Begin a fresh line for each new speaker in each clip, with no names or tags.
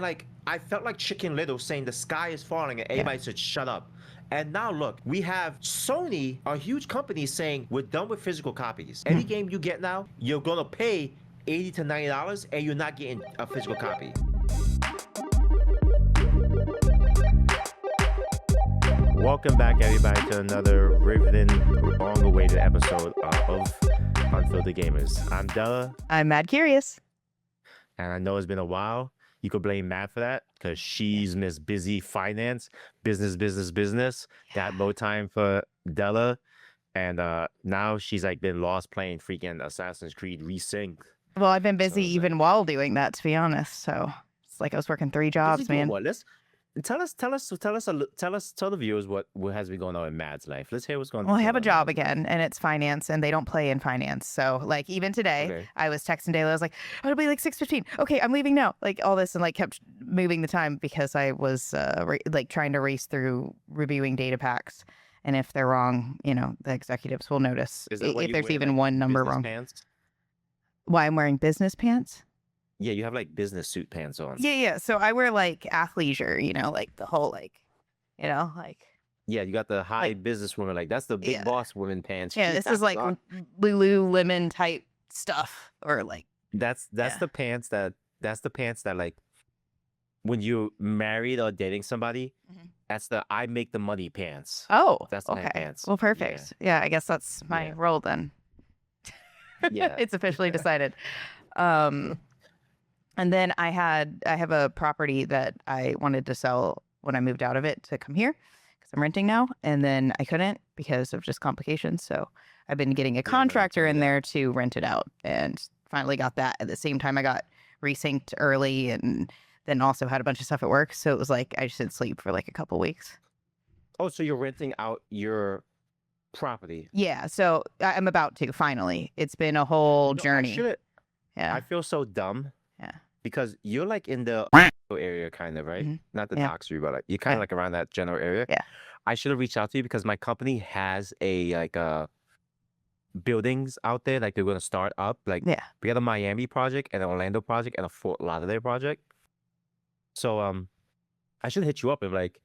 like I felt like Chicken Little saying the sky is falling and everybody should shut up. And now look, we have Sony, a huge company, saying we're done with physical copies. Any game you get now, you're gonna pay $80 to $90 and you're not getting a physical copy. Welcome back, everybody, to another riveting, long-awaited episode of Unfiltered Gamers. I'm Della.
I'm MADkurious.
And I know it's been a while. You could blame Matt for that because she's Miss Busy Finance, business. Got no time for Della. And now she's like been lost playing freaking Assassin's Creed Resync.
Well, I've been busy even while doing that, to be honest. So it's like I was working 3 jobs, man.
What? Tell the viewers what has been going on in Mad's life. Let's hear what's going on.
Well, I have a job again, and it's finance, and they don't play in finance. So, like, even today, I was texting Dayla. I was like, oh, it'll be like 6:15. Okay, I'm leaving now. Like, all this, and like kept moving the time because I was like trying to race through reviewing data packs. And if they're wrong, you know, the executives will notice if there's even one number wrong.
Pants?
Why I'm wearing business pants?
Yeah, you have like business suit pants on.
Yeah. So I wear like athleisure, you know, like the whole like, you know, like.
Yeah, you got the high businesswoman, like that's the big boss woman pants.
Yeah, this is like Lululemon type stuff, or like.
That's the pants that like when you're married or dating somebody, that's the I make the money pants.
Oh,
that's the pants.
Well, perfect. Yeah, I guess that's my role then.
Yeah,
it's officially decided. And then I have a property that I wanted to sell when I moved out of it to come here because I'm renting now. And then I couldn't because of just complications. So I've been getting a contractor in there to rent it out, and finally got that. At the same time, I got resynced early, and then also had a bunch of stuff at work. So it was like I just didn't sleep for like a couple weeks.
Oh, so you're renting out your property?
Yeah. So I'm about to finally. It's been a whole journey.
I feel so dumb.
Yeah.
Because you're like in the area kind of, right? Not the doxery, but like you're kind of like around that general area.
Yeah.
I should have reached out to you because my company has buildings out there like they're going to start up. Like we got a Miami project and an Orlando project and a Fort Lauderdale project. So I should hit you up and like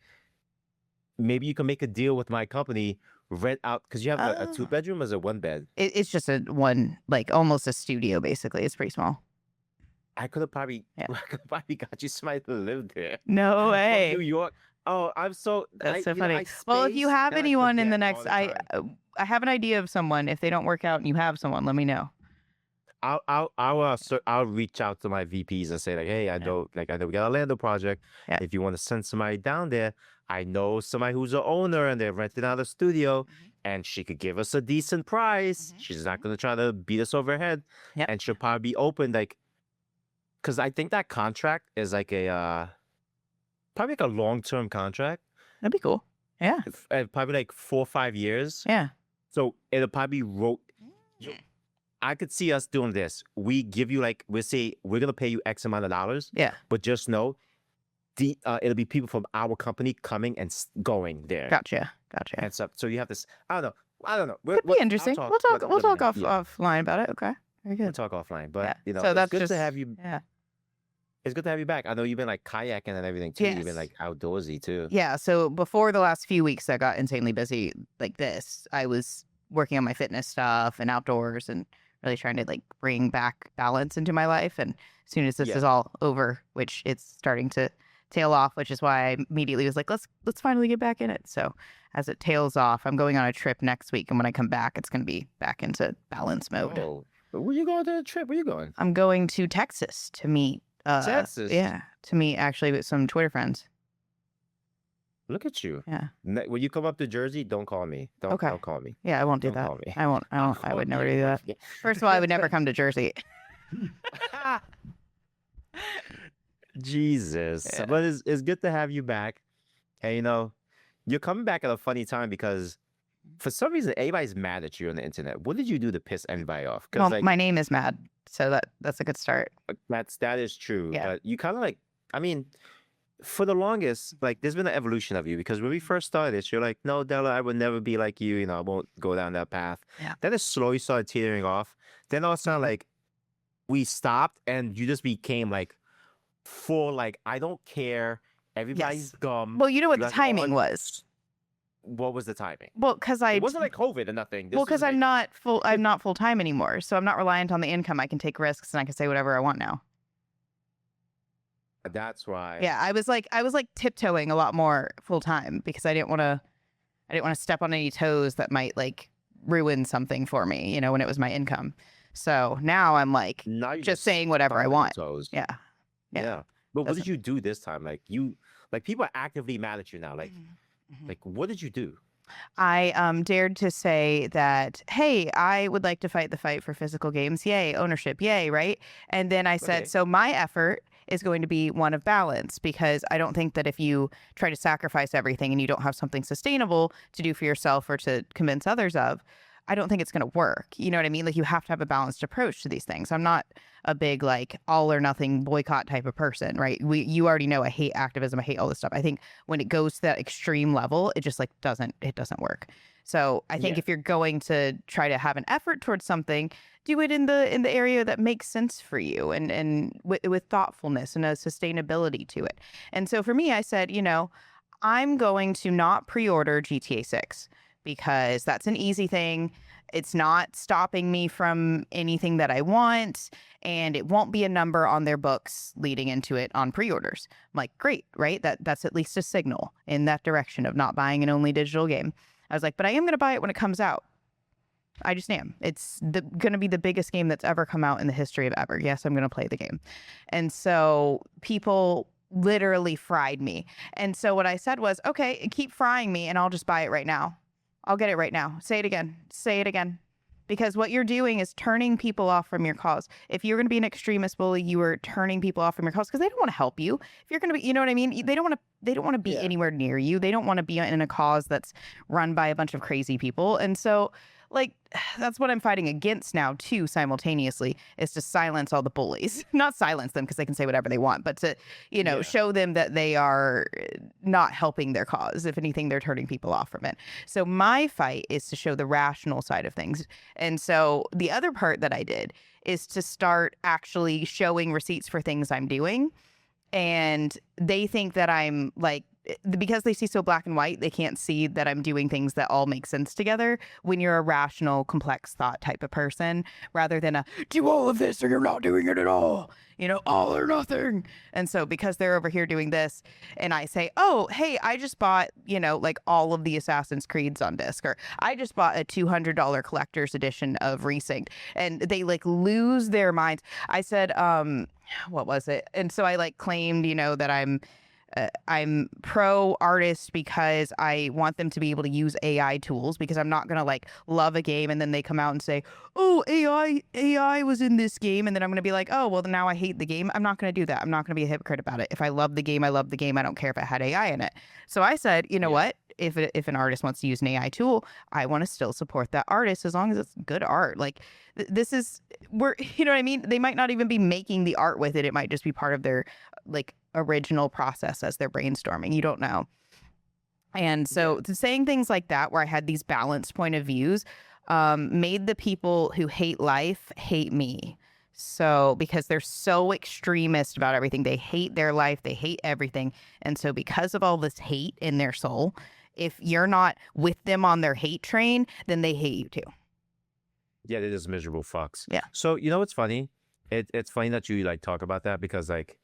maybe you can make a deal with my company, rent out, because you have a 2-bedroom or is it 1 bed?
It's just a one, like almost a studio basically. It's pretty small.
I could have probably got you somebody to live there.
No way.
New York. Oh, that's so
funny. Well, if you have anyone in the next, I have an idea of someone. If they don't work out and you have someone, let me know.
I'll reach out to my VPs and say like, hey, I know we got a Orlando project.
Yeah.
If you want to send somebody down there, I know somebody who's an owner and they're renting out a studio, and she could give us a decent price. She's not gonna try to beat us over the head, and she'll probably be open like. Because I think that contract is like probably like a long-term contract.
That'd be cool. Yeah.
Probably like 4 or 5 years.
Yeah.
So it'll probably I could see us doing this. We give you like, we'll say we're going to pay you X amount of dollars.
Yeah.
But just know it'll be people from our company coming and going there.
Gotcha.
And stuff. So you have this, I don't know.
Could be interesting. We'll talk offline about it. Okay. Very good.
We'll talk offline, but you know,
so that's
it's good
just,
to have you.
Yeah.
It's good to have you back. I know you've been like kayaking and everything too. You've been like outdoorsy too.
Yeah. So before the last few weeks that got insanely busy like this, I was working on my fitness stuff and outdoors and really trying to like bring back balance into my life. And as soon as this is all over, which it's starting to tail off, which is why I immediately was like, let's finally get back in it. So as it tails off, I'm going on a trip next week. And when I come back, it's going to be back into balance mode.
Oh. Where you going to the trip? Where you going?
I'm going to Texas to meet.
Texas?
Yeah, to meet actually with some Twitter friends.
Look at you.
Yeah.
When you come up to Jersey, don't call me. Don't call me.
Yeah, I won't do that.
Call me.
I won't. I would never do that. First of all, I would never come to Jersey.
Jesus. Yeah. But it's good to have you back. And you know, you're coming back at a funny time because for some reason, everybody's mad at you on the internet. What did you do to piss anybody off?
Well, like, my name is Mad, so that's a good start.
That is true.
Yeah.
But you kind of like, I mean, for the longest, like, there's been an evolution of you because when we first started this, you're like, no, Della, I would never be like you. You know, I won't go down that path.
Yeah.
Then it slowly started teetering off. Then all of a sudden, like, we stopped and you just became like full like I don't care. Everybody's dumb.
Well, you know what
You
the
guys all
timing was.
What was the timing?
Well, because
It wasn't like COVID or nothing.
well,
This was
because I'm
like,
not full. I'm not full time anymore, so I'm not reliant on the income. I can take risks and I can say whatever I want now.
that's why.
Yeah, I was like tiptoeing a lot more full time because I didn't want to step on any toes that might like ruin something for me, you know, when it was my income. So now I'm like
Now you're
just saying whatever I
stomping on
want.
toes.
Yeah.
Yeah. But what did you do this time? Like people are actively mad at you now. Like what did you do?
I dared to say that, hey, I would like to fight the fight for physical games. Yay, ownership. Yay, right? And then I said,
Okay.
so my effort is going to be one of balance because I don't think that if you try to sacrifice everything and you don't have something sustainable to do for yourself or to convince others of, I don't think it's going to work. You know what I mean? Like you have to have a balanced approach to these things. I'm not a big like all or nothing boycott type of person, right? You already know I hate activism. I hate all this stuff. I think when it goes to that extreme level, it just like doesn't work. So I think if you're going to try to have an effort towards something, do it in the area that makes sense for you and with thoughtfulness and a sustainability to it. And so for me, I said, you know, I'm going to not pre-order GTA 6 because that's an easy thing. It's not stopping me from anything that I want, and it won't be a number on their books leading into it on pre-orders. I'm like, great, right? That's at least a signal in that direction of not buying an only digital game. I was like, but I am going to buy it when it comes out. I just am. It's going to be the biggest game that's ever come out in the history of ever. Yes, I'm going to play the game. And so people literally fried me. And so what I said was, okay, keep frying me and I'll just buy it right now. I'll get it right now. Say it again. Say it again. Because what you're doing is turning people off from your cause. If you're going to be an extremist bully, you are turning people off from your cause because they don't want to help you. If you're going to be, you know what I mean? They don't want to be anywhere near you. They don't want to be in a cause that's run by a bunch of crazy people. And so like that's what I'm fighting against now too simultaneously is to silence all the bullies. Not silence them because they can say whatever they want, but to, you know, show them that they are not helping their cause. If anything, they're turning people off from it. So my fight is to show the rational side of things. And so the other part that I did is to start actually showing receipts for things I'm doing. And they think that I'm like, because they see so black and white, they can't see that I'm doing things that all make sense together when you're a rational, complex thought type of person, rather than a do all of this or you're not doing it at all, you know, all or nothing. And so because they're over here doing this and I say, oh, hey, I just bought, you know, like all of the Assassin's Creeds on disc, or I just bought a $200 collector's edition of Resynced, and they like lose their minds. I said, what was it? And so I like claimed, you know, that I'm pro artist because I want them to be able to use AI tools, because I'm not going to like love a game and then they come out and say, oh, AI was in this game. And then I'm going to be like, oh, well, now I hate the game. I'm not going to do that. I'm not going to be a hypocrite about it. If I love the game, I love the game. I don't care if it had AI in it. So I said, you know what? If an artist wants to use an AI tool, I want to still support that artist as long as it's good art. Like this is, you know what I mean? They might not even be making the art with it. It might just be part of their like original process as they're brainstorming. You don't know. And so saying things like that, where I had these balanced point of views, made the people who hate life hate me. So because they're so extremist about everything, they hate their life, they hate everything. And so because of all this hate in their soul, if you're not with them on their hate train, then they hate you too.
Yeah, they're just miserable fucks.
Yeah.
So you know what's funny? It's funny that you like talk about that, because like,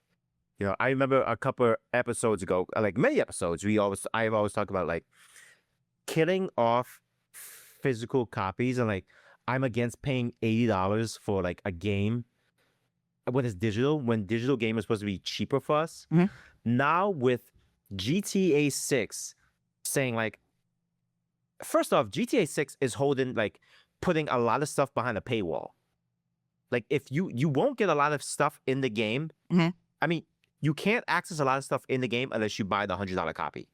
you know, I remember a couple episodes ago, like many episodes, I've always talked about like killing off physical copies, and like I'm against paying $80 for like a game when it's digital, when digital game is supposed to be cheaper for us.
Mm-hmm.
Now with GTA 6 saying like, first off, GTA 6 is putting a lot of stuff behind a paywall. Like if you won't get a lot of stuff in the game.
Mm-hmm.
I mean, you can't access a lot of stuff in the game unless you buy the $100 copy.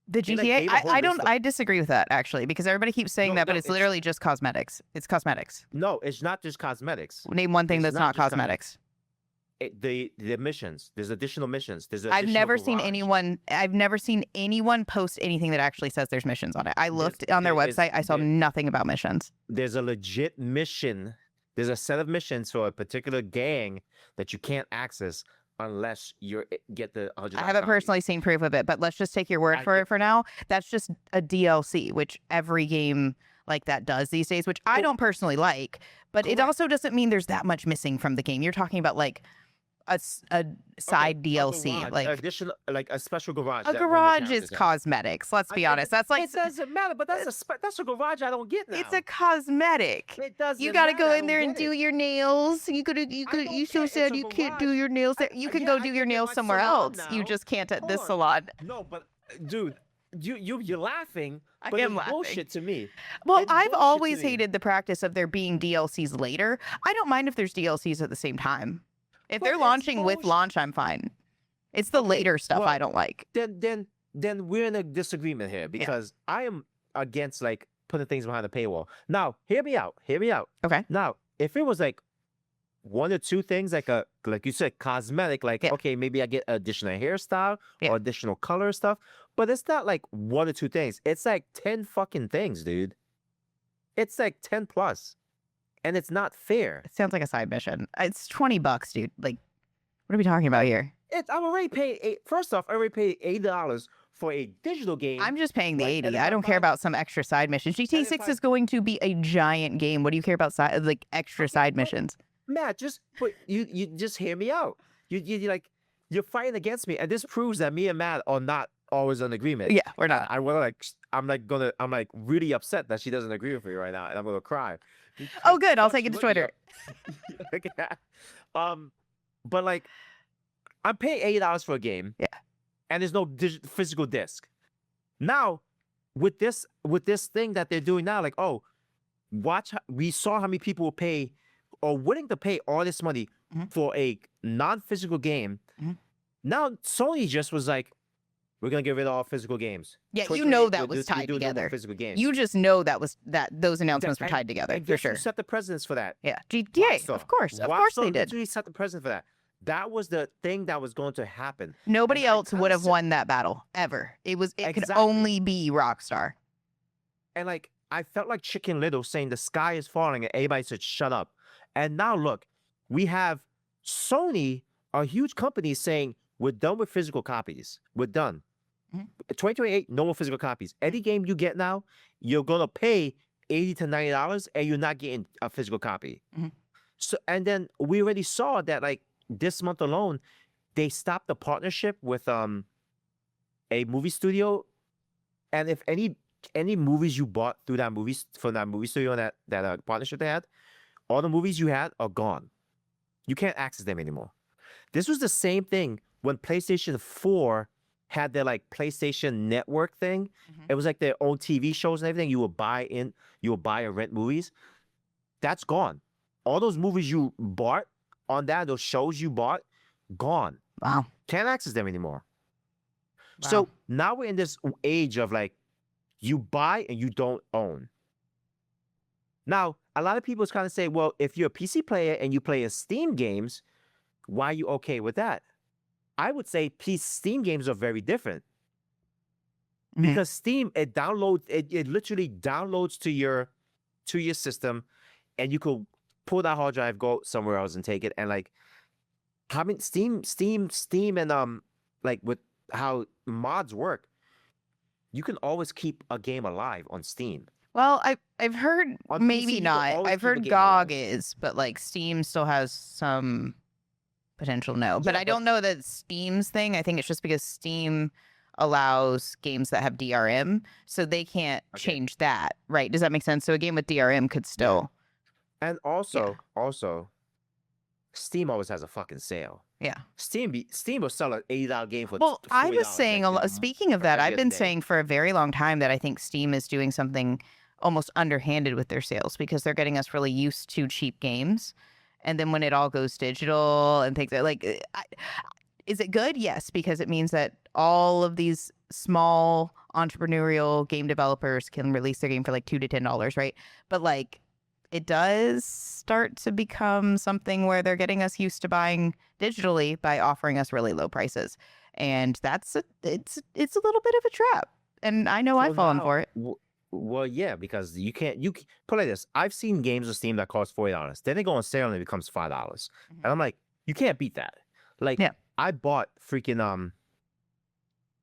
The GTA, I disagree with that actually, because everybody keeps saying that, but it's literally just cosmetics. It's cosmetics.
No, it's not just cosmetics.
Name one thing that's not cosmetics.
The missions. There's additional missions.
I've never seen anyone post anything that actually says there's missions on it. I looked on their website. I saw nothing about missions.
There's a legit mission. There's a set of missions for a particular gang that you can't access unless you get the $100.
I haven't personally seen proof of it, but let's just take your word for it for now. That's just a DLC, which every game like that does these days, which I don't personally like. But it also doesn't mean there's that much missing from the game. You're talking about like a side DLC, like
additional, like a special garage.
A garage is cosmetics. Let's be honest. That's like
it doesn't matter, but that's a garage I don't get now.
It's a cosmetic.
It doesn't.
You got to go
matter,
in there and do your nails. You so said you can't do your nails there. You can go do your nails somewhere else. You just can't at this salon.
No, but dude, you're laughing.
I
but
am
it's
laughing.
bullshit to me.
Well,
It's
I've
bullshit
always
to me.
hated the practice of there being DLCs later. I don't mind if there's DLCs at the same time. If they're
it's
launching with
bullshit.
launch, I'm fine. It's the later stuff I don't like.
Then we're in a disagreement here because I am against like putting things behind the paywall. Now, hear me out.
Okay.
Now, if it was like one or two things, like you said, cosmetic, like okay, maybe I get additional hairstyle or additional color stuff, but it's not like one or two things. It's like 10 fucking things, dude. It's like 10 plus. And it's not fair.
It sounds like a side mission. It's $20, dude. Like, what are we talking about here?
I'm already paying first off, I already paid $80 for a digital game.
I'm just paying the
right?
$80. I don't care about some extra side missions. GTA 6 is going to be a giant game. What do you care about like extra side missions?
Matt, you just hear me out. You're fighting against me, and this proves that me and Matt are not always in agreement.
Yeah, we're not.
I'm like really upset that she doesn't agree with me right now, and I'm gonna cry.
Oh, good. I'll take it to Twitter.
But like, I'm paying $80 for a game.
Yeah.
And there's no physical disc. Now, with this thing that they're doing now, like, oh, we saw how many people will pay or willing to pay all this money for a non-physical game. Now, Sony just was like, we're gonna get rid of all physical games.
Yeah, you know that was tied together.
Physical games.
You just know that those announcements were tied together
and
for sure.
Set the precedence for that.
Yeah, GTA, of course they did.
Literally set the precedent for that. That was the thing that was going to happen.
Nobody else would have won that battle ever. It could only be Rockstar.
And like, I felt like Chicken Little saying the sky is falling, and everybody said shut up. And now look, we have Sony, a huge company, saying we're done with physical copies. We're done. 2028, no more physical copies. Any game you get now, you're gonna pay $80 to $90, and you're not getting a physical copy. So, and then we already saw that like this month alone, they stopped the partnership with a movie studio, and if any movies you bought through that from that movie studio and that partnership they had, all the movies you had are gone. You can't access them anymore. This was the same thing when PlayStation 4 had their like PlayStation Network thing. It was like their own TV shows and everything. You would buy and rent movies. That's gone. All those movies you bought on that, those shows you bought, gone.
Wow.
Can't access them anymore.
Wow.
So now we're in this age of like, you buy and you don't own. Now, a lot of people kind of say, well, if you're a PC player and you play Steam games, why are you okay with that? I would say Steam games are very different. Because Steam, it literally downloads to your system, and you could pull that hard drive, go somewhere else and take it. And like having Steam and like with how mods work, you can always keep a game alive on Steam.
Well, I've heard
On
maybe
PC,
not. I've heard GOG is, but like Steam still has some potential but I don't know that Steam's thing. I think it's just because Steam allows games that have DRM, so they can't change that, right? Does that make sense? So a game with DRM could still.
And also, Steam always has a fucking sale.
Yeah.
Steam will sell an $80 game for
Well, I was
$40
saying, speaking of that, I've been saying for a very long time that I think Steam is doing something almost underhanded with their sales because they're getting us really used to cheap games. And then when it all goes digital and things like, is it good? Yes, because it means that all of these small entrepreneurial game developers can release their game for like $2 to $10, right? But like, it does start to become something where they're getting us used to buying digitally by offering us really low prices, and it's a little bit of a trap. And I know I've fallen for it.
Well, yeah, because you put it like this. I've seen games on Steam that cost $40. Then they go on sale and it becomes $5. And I'm like, you can't beat that. Like, I bought freaking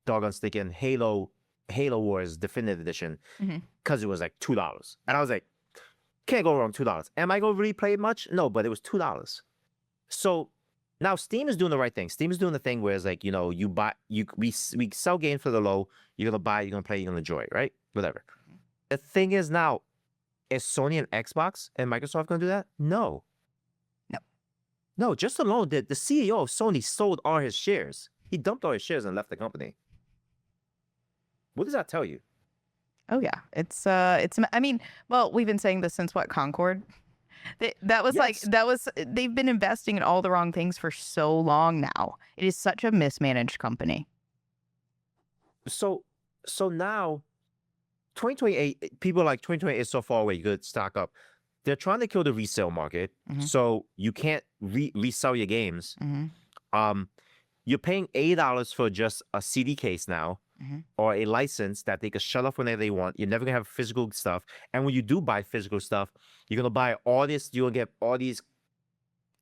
doggone sticking Halo Wars Definitive Edition because it was like $2, and I was like, can't go wrong $2. Am I gonna really play it much? No, but it was $2. So now Steam is doing the right thing. Steam is doing the thing where it's like, you buy, we sell games for the low. You're gonna buy, you're gonna play, you're gonna enjoy it, right? Whatever. The thing is now, is Sony and Xbox and Microsoft gonna do that? No. No, just alone, the CEO of Sony sold all his shares. He dumped all his shares and left the company. What does that tell you?
Oh yeah, it's I mean, well, we've been saying this since what, Concord? They've been investing in all the wrong things for so long now. It is such a mismanaged company.
So now 2028, people are like 2028 is so far away, you could stock up. They're trying to kill the resale market, so you can't resell your games. You're paying $8 for just a CD case now, or a license that they can shut off whenever they want. You're never gonna have physical stuff, and when you do buy physical stuff, you're gonna buy all this. You'll get all these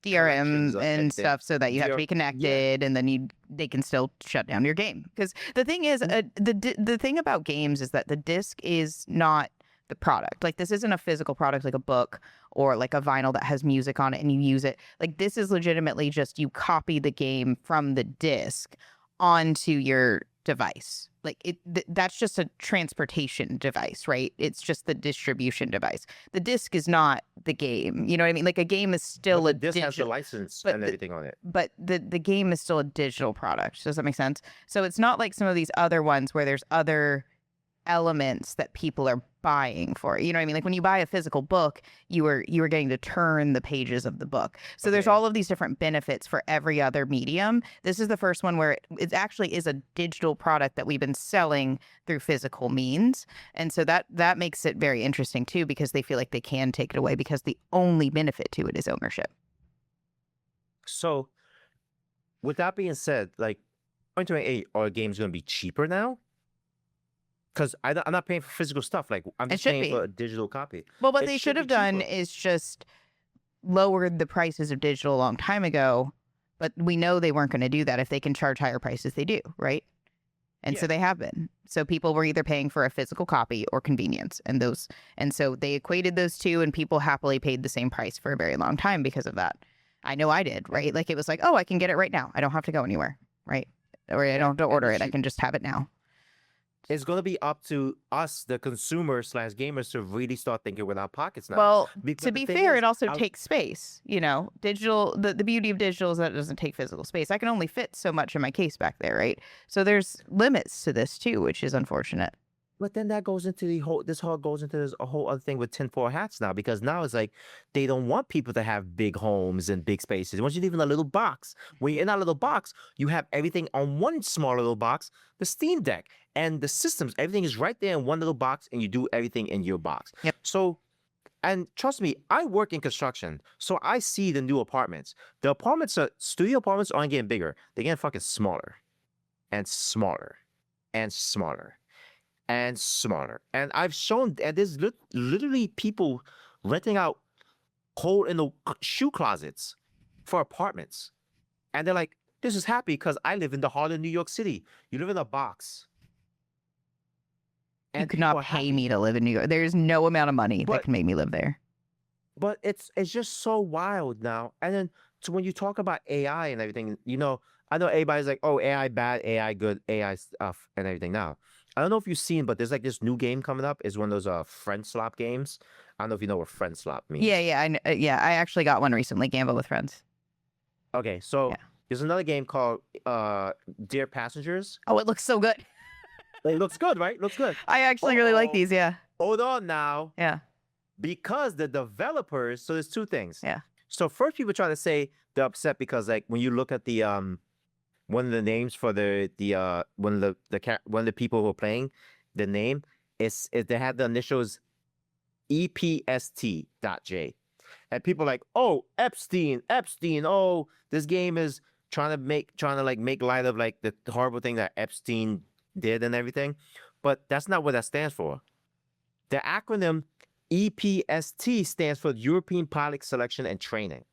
DRM and stuff, so that you have to be connected, and then they can still shut down your game. Because the thing is, the thing about games is that the disc is not the product. Like, this isn't a physical product like a book or like a vinyl that has music on it and you use it. Like, this is legitimately just you copy the game from the disc onto your device. Like, that's just a transportation device, right? It's just the distribution device. The disc is not the game. You know what I mean? Like, a game is still a
disc has the license and everything on it.
But the game is still a digital product. Does that make sense? So it's not like some of these other ones where there's other elements that people are buying for. You know what I mean? Like, when you buy a physical book, you were getting to turn the pages of the book. So there's all of these different benefits for every other medium. This is the first one where it actually is a digital product that we've been selling through physical means. And so that makes it very interesting too, because they feel like they can take it away because the only benefit to it is ownership.
So with that being said, like 2028, are games going to be cheaper now? Because I'm not paying for physical stuff. Like, I'm just paying for a digital copy.
Well, what they should have done is just lowered the prices of digital a long time ago. But we know they weren't going to do that. If they can charge higher prices, they do, right? And so they have been. So people were either paying for a physical copy or convenience. And so they equated those two, and people happily paid the same price for a very long time because of that. I know I did, right? Like, it was like, oh, I can get it right now. I don't have to go anywhere, right? Or I don't have to order it. I can just have it now.
It's going to be up to us, the consumers/gamers, to really start thinking with our pockets now.
Well, to be fair, it also takes space. You know, digital. The beauty of digital is that it doesn't take physical space. I can only fit so much in my case back there, right? So there's limits to this too, which is unfortunate.
But then that goes into this a whole other thing with tinfoil hats now, because now it's like they don't want people to have big homes and big spaces. Once you live in a little box, when you're in that little box, you have everything on one small little box, the Steam Deck and the systems. Everything is right there in one little box, and you do everything in your box.
Yep.
So, and trust me, I work in construction, so I see the new apartments. The studio apartments aren't getting bigger; they're getting fucking smaller, and smaller, and smaller. And smarter. And I've shown, and there's literally people renting out hole in the shoe closets for apartments. And they're like, this is happy because I live in the heart of New York City. You live in a box.
And you could not pay me to live in New York. There's no amount of money that can make me live there.
But it's just so wild now. And then when you talk about AI and everything, I know everybody's like, oh, AI bad, AI good, AI stuff and everything now. I don't know if you've seen, but there's like this new game coming up. It's one of those friend slop games. I don't know if you know what friend slop means.
Yeah. I actually got one recently, Gamble with Friends.
Okay, so there's another game called Dear Passengers.
Oh, it looks so good.
It looks good, right? Looks good.
I actually really like these, yeah.
Hold on now.
Yeah.
Because the developers, so there's two things.
Yeah.
So first, people try to say they're upset because, like, when you look at the one of the names for one of the people who are playing, the name is they had the initials EPST.J, and people are like, oh, Epstein, oh, this game is trying to make light of like the horrible thing that Epstein did and everything, but that's not what that stands for. The acronym EPST stands for European Pilot Selection and Training,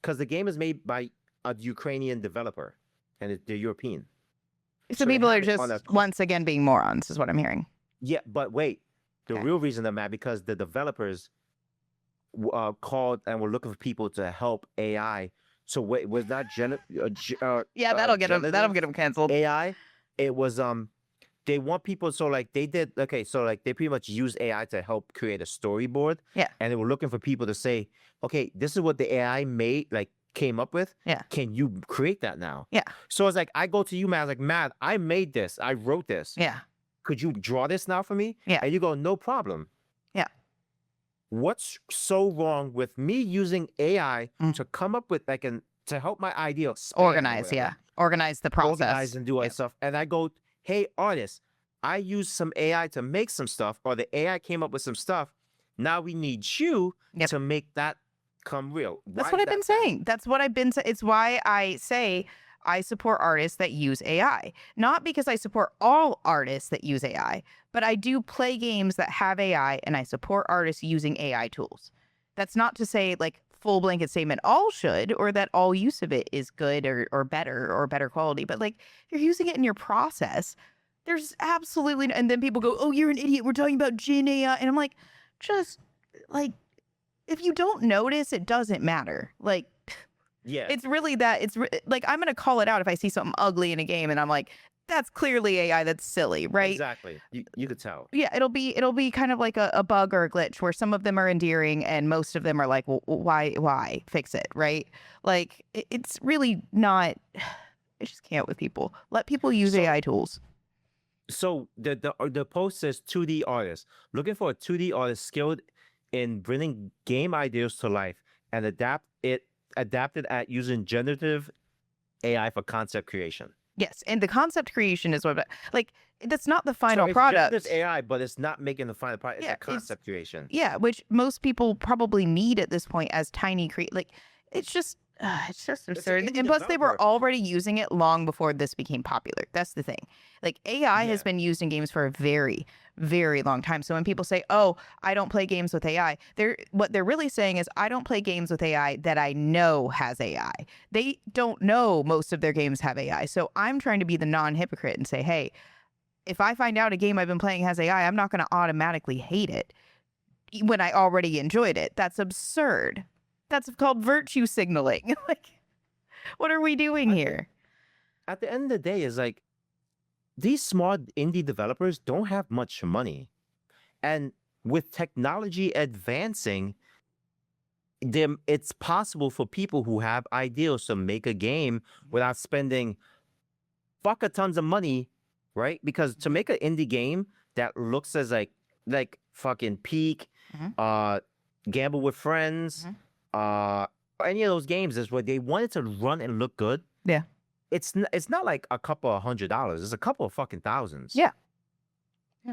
because the game is made by a Ukrainian developer, and they're European.
So
they
people are
have it on
just once again being morons, is what I'm hearing.
Yeah, but wait, the
Okay.
real reason they're mad because the developers called and were looking for people to help AI. So wait, was that
Yeah, that'll get them. That'll get them canceled.
AI? It was they want people, so like they did, okay, so like they pretty much use AI to help create a storyboard.
Yeah.
And they were looking for people to say, okay, this is what the AI made, like came up with.
Yeah.
Can you create that now?
Yeah.
So it's like, I go to you, Matt, like, Matt, I made this, I wrote this.
Yeah.
Could you draw this now for me?
Yeah.
And you go, no problem.
Yeah.
What's so wrong with me using AI to come up with like to help my idea
organize, organize the process,
organize and do all that stuff. And I go, hey, artist, I used some AI to make some stuff, or the AI came up with some stuff. Now we need you to make that come real.
That's what I've been saying. That's what I've been saying. It's why I say I support artists that use AI. Not because I support all artists that use AI, but I do play games that have AI, and I support artists using AI tools. That's not to say like full blanket statement all should, or that all use of it is good or better quality. But like if you're using it in your process, there's absolutely and then people go, oh, you're an idiot. We're talking about Gen AI. And I'm like, just like, if you don't notice, it doesn't matter. Like,
yeah,
it's really that. It's like, I'm going to call it out if I see something ugly in a game and I'm like, that's clearly AI. That's silly, right?
Exactly. You could tell.
Yeah, it'll be kind of like a bug or a glitch where some of them are endearing and most of them are like, well, why fix it, right? Like it's really not. I just can't with people. Let people use AI tools.
So the post says 2D artist looking for a 2D artist skilled in bringing game ideas to life and adapted at using generative AI for concept creation.
Yes, and the concept creation is what, like, that's not the final
so
product.
It's AI, but it's not making the final product. It's a concept creation.
Yeah, which most people probably need at this point as tiny like, it's just absurd. And plus, they were already using it long before this became popular. That's the thing. Like, AI has been used in games for a very, very long time. So when people say, oh, I don't play games with AI, what they're really saying is, I don't play games with AI that I know has AI. They don't know most of their games have AI. So I'm trying to be the non-hypocrite and say, hey, if I find out a game I've been playing has AI, I'm not going to automatically hate it when I already enjoyed it. That's absurd. That's called virtue signaling. Like, what are we doing here?
At the end of the day, is like, these small indie developers don't have much money. And with technology advancing, it's possible for people who have ideas to make a game without spending fuck a tons of money, right? Because to make an indie game that looks as like fucking Peak, Gamble with Friends, any of those games is where they want it to run and look good.
Yeah.
It's not like a couple of $100s. It's a couple of fucking thousands.
Yeah.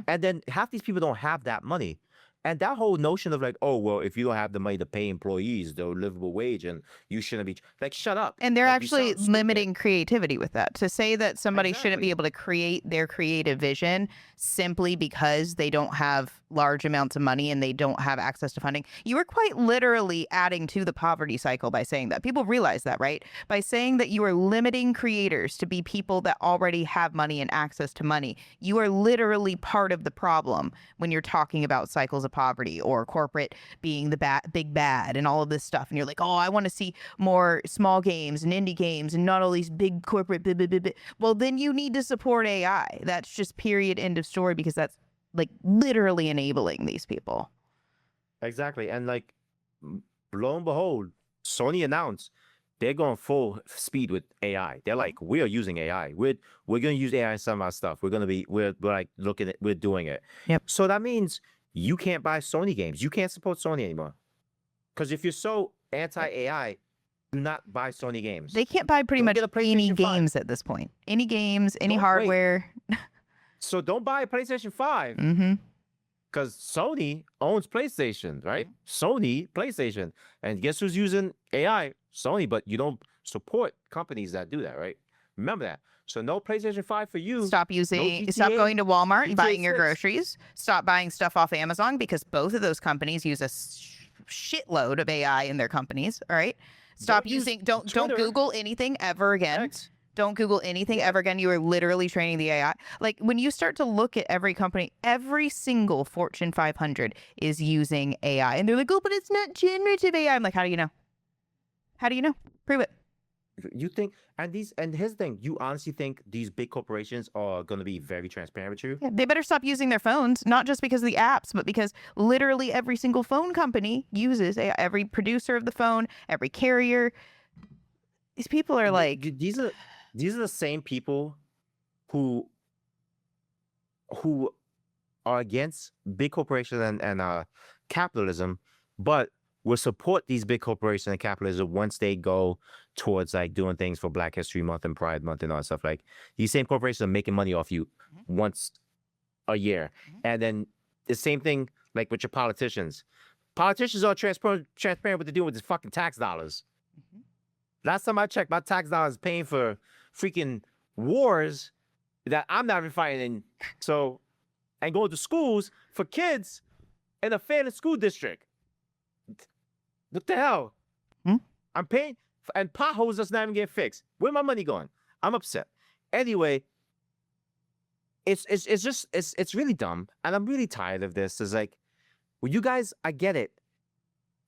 And then half these people don't have that money. And that whole notion of like, oh, well, if you don't have the money to pay employees the livable wage and you shouldn't be like, shut up.
And they're
like,
actually limiting creativity with that. To say that somebody shouldn't be able to create their creative vision simply because they don't have large amounts of money and they don't have access to funding. You are quite literally adding to the poverty cycle by saying that. People realize that, right? By saying that you are limiting creators to be people that already have money and access to money, you are literally part of the problem when you're talking about cycles of poverty or corporate being the big bad and all of this stuff. And you're like, oh, I want to see more small games and indie games and not all these big corporate blah, blah, blah, blah. Well, then you need to support AI. That's just period, end of story, because that's like literally enabling these people.
Exactly. And like, lo and behold, Sony announced they're going full speed with AI. They're like, we are using AI. We're going to use AI in some of our stuff. We're like looking at, we're doing it.
Yep.
So that means you can't buy Sony games. You can't support Sony anymore. Because if you're so anti-AI, do not buy Sony games.
They can't buy pretty much any games at this point. Any games, any hardware.
So don't buy a PlayStation 5. Because Sony owns PlayStation, right? Sony, PlayStation. And guess who's using AI? Sony, but you don't support companies that do that, right? Remember that. So no PlayStation 5 for you.
Stop going to Walmart and buying your groceries. Stop buying stuff off Amazon, because both of those companies use a shitload of AI in their companies, all right? Stop
Don't use
using, don't
Twitter.
Google anything ever again.
X.
Don't Google anything ever again. You are literally training the AI. Like when you start to look at every company, every single Fortune 500 is using AI. And they're like, oh, but it's not generative AI. I'm like, how do you know? How do you know? Prove it.
You think, and here's the thing, you honestly think these big corporations are going to be very transparent with you?
Yeah, they better stop using their phones, not just because of the apps, but because literally every single phone company uses AI. Every producer of the phone, every carrier. These people are like,
these are the same people who are against big corporations and capitalism, but will support these big corporations and capitalism once they go towards like doing things for Black History Month and Pride Month and all that stuff. Like these same corporations are making money off you once a year. And then the same thing like with your politicians. Politicians are transparent what they're doing with these fucking tax dollars. Last time I checked, my tax dollars paying for freaking wars that I'm not even fighting in. So, and going to schools for kids in a failing school district. What the hell? I'm paying, and potholes that's not even getting fixed. Where my money going? I'm upset. Anyway, it's really dumb, and I'm really tired of this. It's like, well, you guys, I get it.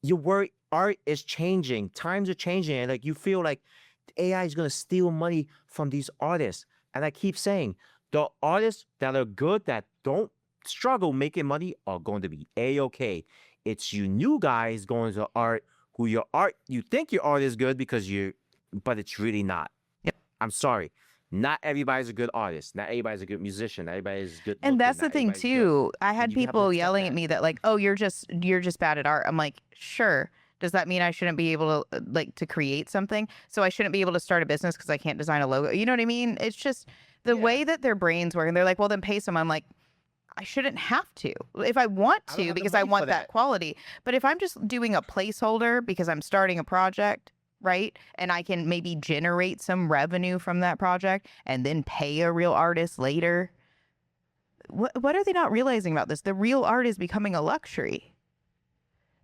You worry, art is changing, times are changing, and like you feel like AI is gonna steal money from these artists. And I keep saying, the artists that are good, that don't struggle making money, are going to be A-okay. It's you new guys going to art who you think your art is good because but it's really not.
Yep.
I'm sorry. Not everybody's a good artist. Not everybody's a good musician. Not everybody's good.
and
looking,
that's the
not
thing
everybody's
too.
good.
I had
you have to
people
accept
yelling
that.
at me that like, oh, you're just bad at art. I'm like, sure. Does that mean I shouldn't be able to like to create something? So I shouldn't be able to start a business because I can't design a logo. You know what I mean? It's just the way that their brains work. And they're like, well, then pay some. I'm like, I shouldn't have to if I want
I don't
to
have the
because I
money
want
for
that
that.
quality. But if I'm just doing a placeholder because I'm starting a project, right? And I can maybe generate some revenue from that project and then pay a real artist later. What are they not realizing about this? The real art is becoming a luxury.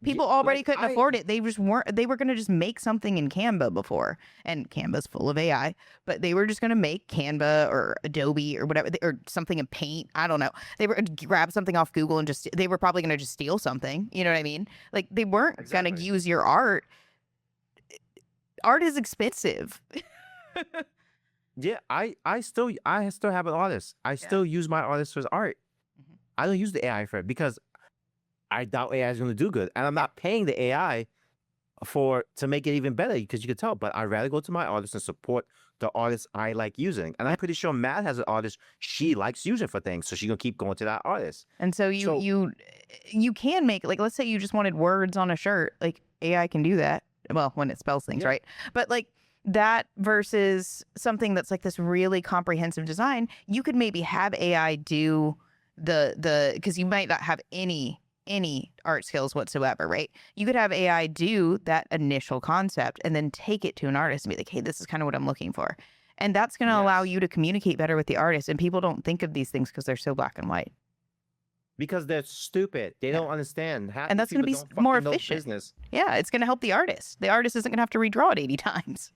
People already couldn't afford it. They were going to just make something in Canva before, and Canva's full of AI, but they were just going to make Canva or Adobe or whatever, or something in Paint. I don't know. They were grab something off Google and they were probably going to just steal something. You know what I mean? Like they weren't going to use your art. Art is expensive.
Yeah, I still have an artist. I still use my artist for art. I don't use the AI for it because I doubt AI is going to do good, and I'm not paying the AI to make it even better because you can tell. But I'd rather go to my artist and support the artist I like using. And I'm pretty sure Matt has an artist she likes using for things, so she's gonna keep going to that artist.
And so you can make, like, let's say you just wanted words on a shirt, like AI can do that. Well, when it spells things, right? But like that versus something that's like this really comprehensive design, you could maybe have AI do the because you might not have any art skills whatsoever, right? You could have AI do that initial concept and then take it to an artist and be like, hey, this is kind of what I'm looking for. And that's going to allow you to communicate better with the artist. And people don't think of these things because they're so black and white.
Because they're stupid. They don't understand.
And that's going to be more efficient. Yeah, it's going to help the artist. The artist isn't going to have to redraw it 80 times.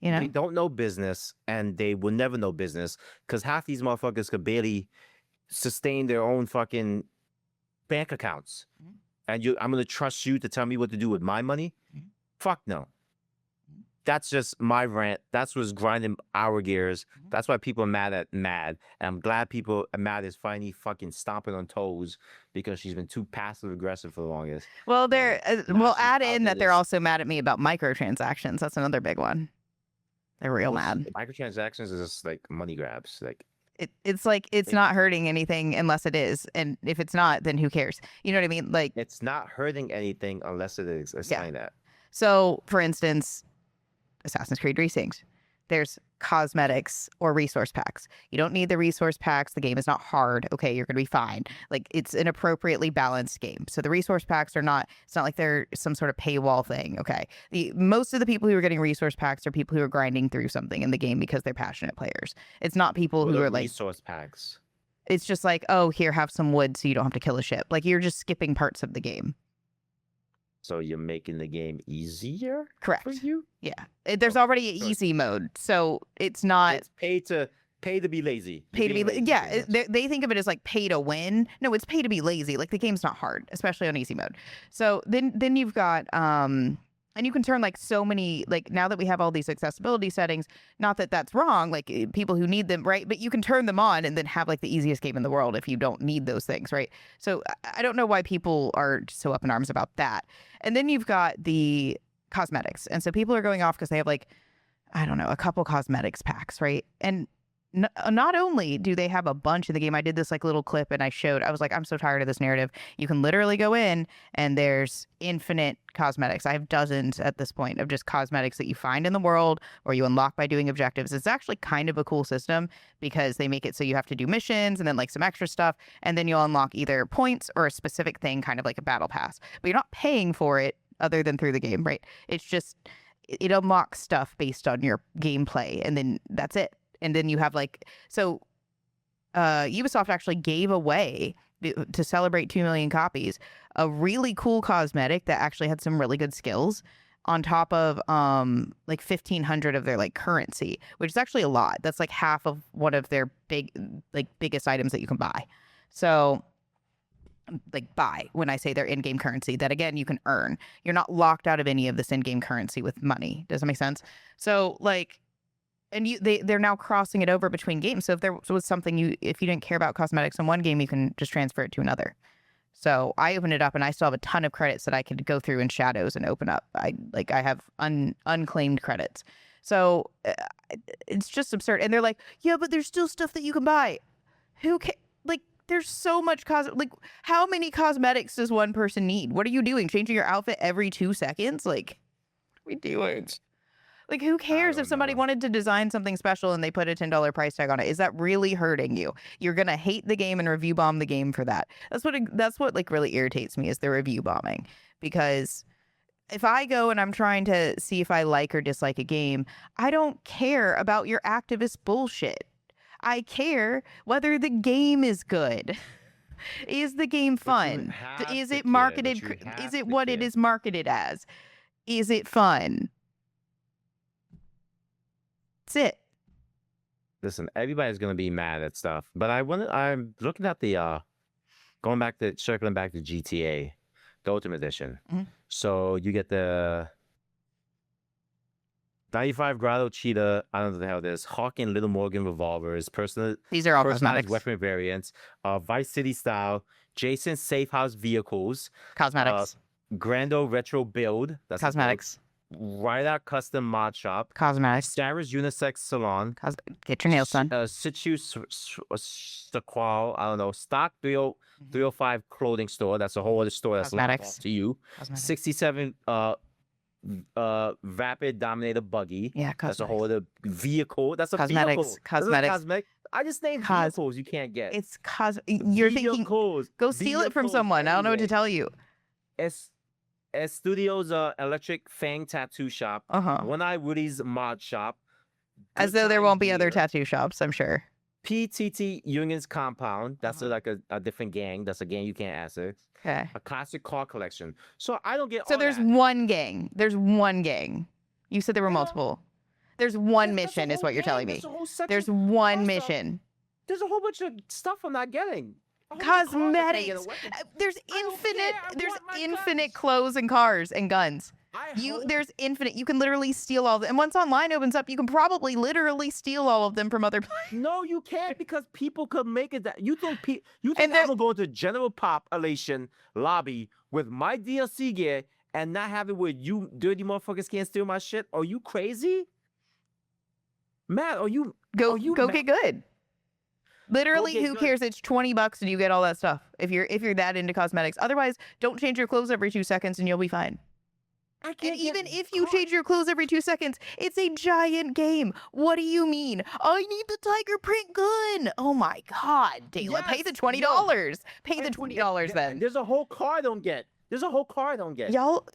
You know?
They don't know business, and they will never know business because half these motherfuckers could barely sustain their own fucking bank accounts. And I'm going to trust you to tell me what to do with my money? Fuck no. That's just my rant. That's what's grinding our gears. That's why people are mad at Mad. And I'm glad people are mad is finally fucking stomping on toes because she's been too passive aggressive for the longest.
Well, we'll add in that they're also mad at me about microtransactions. That's another big one. They're real mad.
Microtransactions is just like money grabs. Like
it's like it's not hurting anything unless it is, and if it's not, then who cares? You know what I mean? Like
it's not hurting anything unless it is. Explain that.
So, for instance, Assassin's Creed Racing, there's cosmetics or resource packs. You don't need the resource packs. The game is not hard. Okay, you're gonna be fine. Like it's an appropriately balanced game. So the resource packs are not. It's not like they're some sort of paywall thing. Okay, most of the people who are getting resource packs are people who are grinding through something in the game because they're passionate players. It's not people who are like
resource packs.
It's just like, oh, here, have some wood so you don't have to kill a ship. Like you're just skipping parts of the game.
So you're making the game easier
Correct.
for you?
Yeah. There's already an easy mode, so it's not
It's pay to be lazy.
pay to be lazy. Yeah, they think of it as like pay to win. No, it's pay to be lazy. Like the game's not hard, especially on easy mode. So then you've got and you can turn like so many, like now that we have all these accessibility settings, not that that's wrong, like people who need them, right? But you can turn them on and then have like the easiest game in the world if you don't need those things, right? So I don't know why people are so up in arms about that. And then you've got the cosmetics. And so people are going off because they have like, I don't know, a couple cosmetics packs, right? And not only do they have a bunch in the game, I did this like little clip and I was like, I'm so tired of this narrative. You can literally go in and there's infinite cosmetics. I have dozens at this point of just cosmetics that you find in the world or you unlock by doing objectives. It's actually kind of a cool system because they make it so you have to do missions and then like some extra stuff. And then you'll unlock either points or a specific thing, kind of like a battle pass. But you're not paying for it other than through the game, right? It's just, it unlocks stuff based on your gameplay and then that's it. And then you have like, so Ubisoft actually gave away to celebrate 2 million copies, a really cool cosmetic that actually had some really good skills on top of like 1,500 of their like currency, which is actually a lot. That's like half of one of their biggest items that you can buy. So like buy when I say their in-game currency, that again you can earn. You're not locked out of any of this in-game currency with money. Does that make sense? So like, and they're now crossing it over between games. So if there was something if you didn't care about cosmetics in one game, you can just transfer it to another. So I opened it up and I still have a ton of credits that I could go through in shadows and open up. I have unclaimed credits. So it's just absurd. And they're like, yeah, but there's still stuff that you can buy. Who can like? There's so much like how many cosmetics does one person need? What are you doing? Changing your outfit every 2 seconds? Like, what are we doing? Like, who cares if somebody wanted to design something special and they put a $10 price tag on it? Is that really hurting you? You're gonna hate the game and review bomb the game for that. That's what like really irritates me is the review bombing. Because if I go and I'm trying to see if I like or dislike a game, I don't care about your activist bullshit. I care whether the game is good. Is the game fun? Is it marketed? Is it what it is marketed as? Is it fun? That's it.
Listen, everybody's gonna be mad at stuff, but I'm looking at the circling back to GTA, the Ultimate Edition.
Mm-hmm.
So you get the 95 Grado Cheetah, I don't know what the hell it is, Hawk and Little Morgan revolvers,
these are all
personalized
cosmetics.
weapon variants, Vice City style, Jason Safe House vehicles,
cosmetics,
Grando retro build, that's
cosmetics,
Rideout custom mod shop,
cosmetics,
Sarah's unisex salon,
get your nails done,
Situ Sequal, I don't know, stock 305 clothing store, that's a whole other store that's locked off to you,
cosmetics.
67 Rapid Dominator buggy.
Yeah, cosmetics.
That's a whole other vehicle. That's a
cosmetics.
vehicle.
Cosmetics.
Cosmetic. I just named vehicles you can't get.
It's you're thinking go steal it from someone. I don't know what to tell you.
S Studios Electric Fang Tattoo Shop. One Eye Woody's mod shop.
As though there won't be other tattoo shops, I'm sure.
PTT Union's Compound. That's like a different gang. That's a gang you can't answer.
Okay.
A classic car collection. So I don't get.
So there's one gang. There's one gang. You said there were multiple. There's one mission, is what you're telling me. There's one mission.
There's a whole bunch of stuff I'm not getting.
Cosmetics. There's infinite clothes and cars and guns. There's infinite. You can literally steal all of them. And once online opens up, you can probably literally steal all of them from other players.
No, you can't because people could make it that. You think I'm gonna go into general population lobby with my DLC gear and not have it where you dirty motherfuckers can't steal my shit? Are you crazy? Matt,
go get good. Literally, who cares? It's $20 and you get all that stuff if you're that into cosmetics. Otherwise, don't change your clothes every 2 seconds and you'll be fine. And even if you change your clothes every 2 seconds, it's a giant game. What do you mean? I need the tiger print gun. Oh my God, Dayla, yes, pay the $20. No. Pay the $20 then.
There's a whole car I don't get.
Y'all.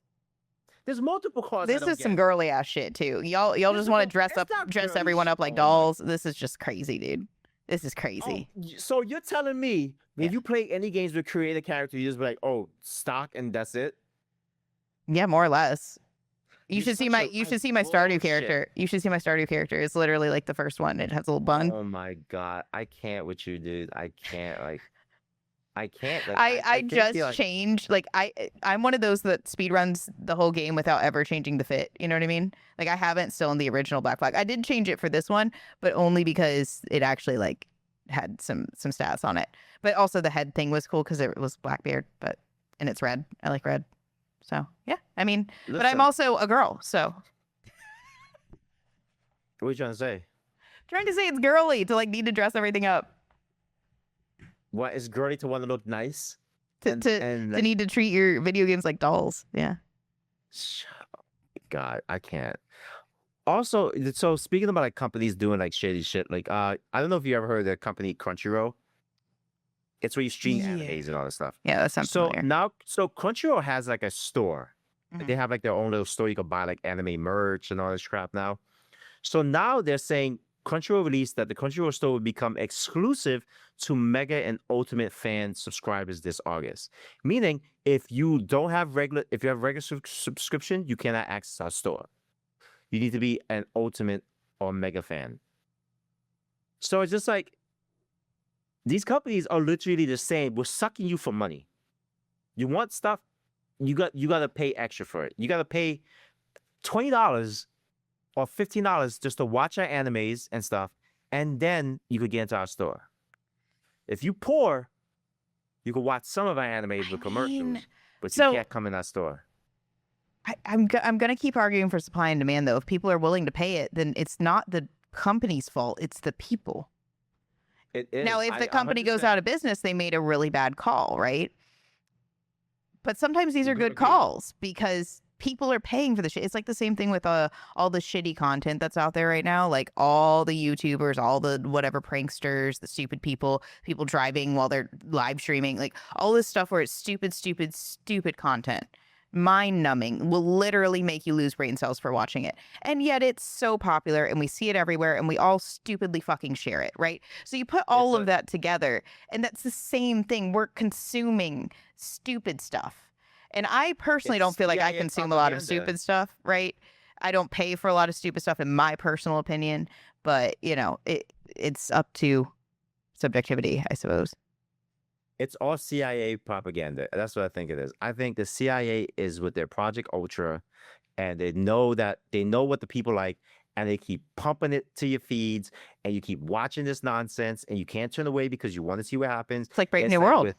There's multiple cars.
This is some girly ass shit too. Y'all just want to dress everyone up like dolls. This is just crazy, dude. This is crazy.
Oh, so you're telling me if you play any games with creative character, you just be like, oh, stock and that's it?
Yeah, more or less. You
You're
should see
such
my
a
Stardew
bullshit.
character. You should see my Stardew character. It's literally like the first one. It has a little bun.
Oh my God. I can't with you, dude. I can't. Like, I can't. Like,
I
can't be
just
like,
changed. Like I'm one of those that speedruns the whole game without ever changing the fit. You know what I mean? Like I haven't still in the original Black Flag. I did change it for this one, but only because it actually like had some stats on it. But also the head thing was cool because it was Blackbeard, and it's red. I like red. So yeah, I mean, but I'm
listen,
also a girl, so
what are you trying to say?
trying to say it's girly to like need to dress everything up.
What is girly to want to look nice?
To
Like,
need to treat your video games like dolls. Yeah.
God, I can't. Also, so speaking about like companies doing like shady shit, like I don't know if you ever heard of the company Crunchyroll. It's where you stream
Yeah.
animes and all this stuff.
Yeah, that sounds familiar.
So Crunchyroll has like a store. Like,
Mhm.
they have like their own little store. You can buy like anime merch and all this crap now. So now they're saying Crunchyroll released that the Crunchyroll store will become exclusive to Mega and Ultimate fan subscribers this August. Meaning, if you have regular subscription, you cannot access our store. You need to be an Ultimate or Mega fan. So it's just like these companies are literally the same. We're sucking you for money. You want stuff, you got to pay extra for it. You got to pay $20 or $15 just to watch our animes and stuff, and then you could get into our store. If you poor, you can watch some of our animes with commercials, but you can't come in our store.
I'm gonna keep arguing for supply and demand though. If people are willing to pay it, then it's not the company's fault; it's the people.
It is.
Now, if the company goes out of business, they made a really bad call, right? But sometimes these are good calls because people are paying for the shit. It's like the same thing with all the shitty content that's out there right now. Like all the YouTubers, all the whatever pranksters, the stupid people driving while they're live streaming, like all this stuff where it's stupid content. Mind numbing, will literally make you lose brain cells for watching it. And yet it's so popular and we see it everywhere and we all stupidly fucking share it, right? So you put all of that together and that's the same thing. We're consuming stupid stuff. And I personally don't feel like I consume a lot of stupid stuff, right? I don't pay for a lot of stupid stuff in my personal opinion, but you know, it's up to subjectivity, I suppose.
It's all CIA propaganda. That's what I think it is. I think the CIA is with their Project Ultra, and they know what the people like, and they keep pumping it to your feeds, and you keep watching this nonsense, and you can't turn away because you want to see what happens.
It's like Brave New World.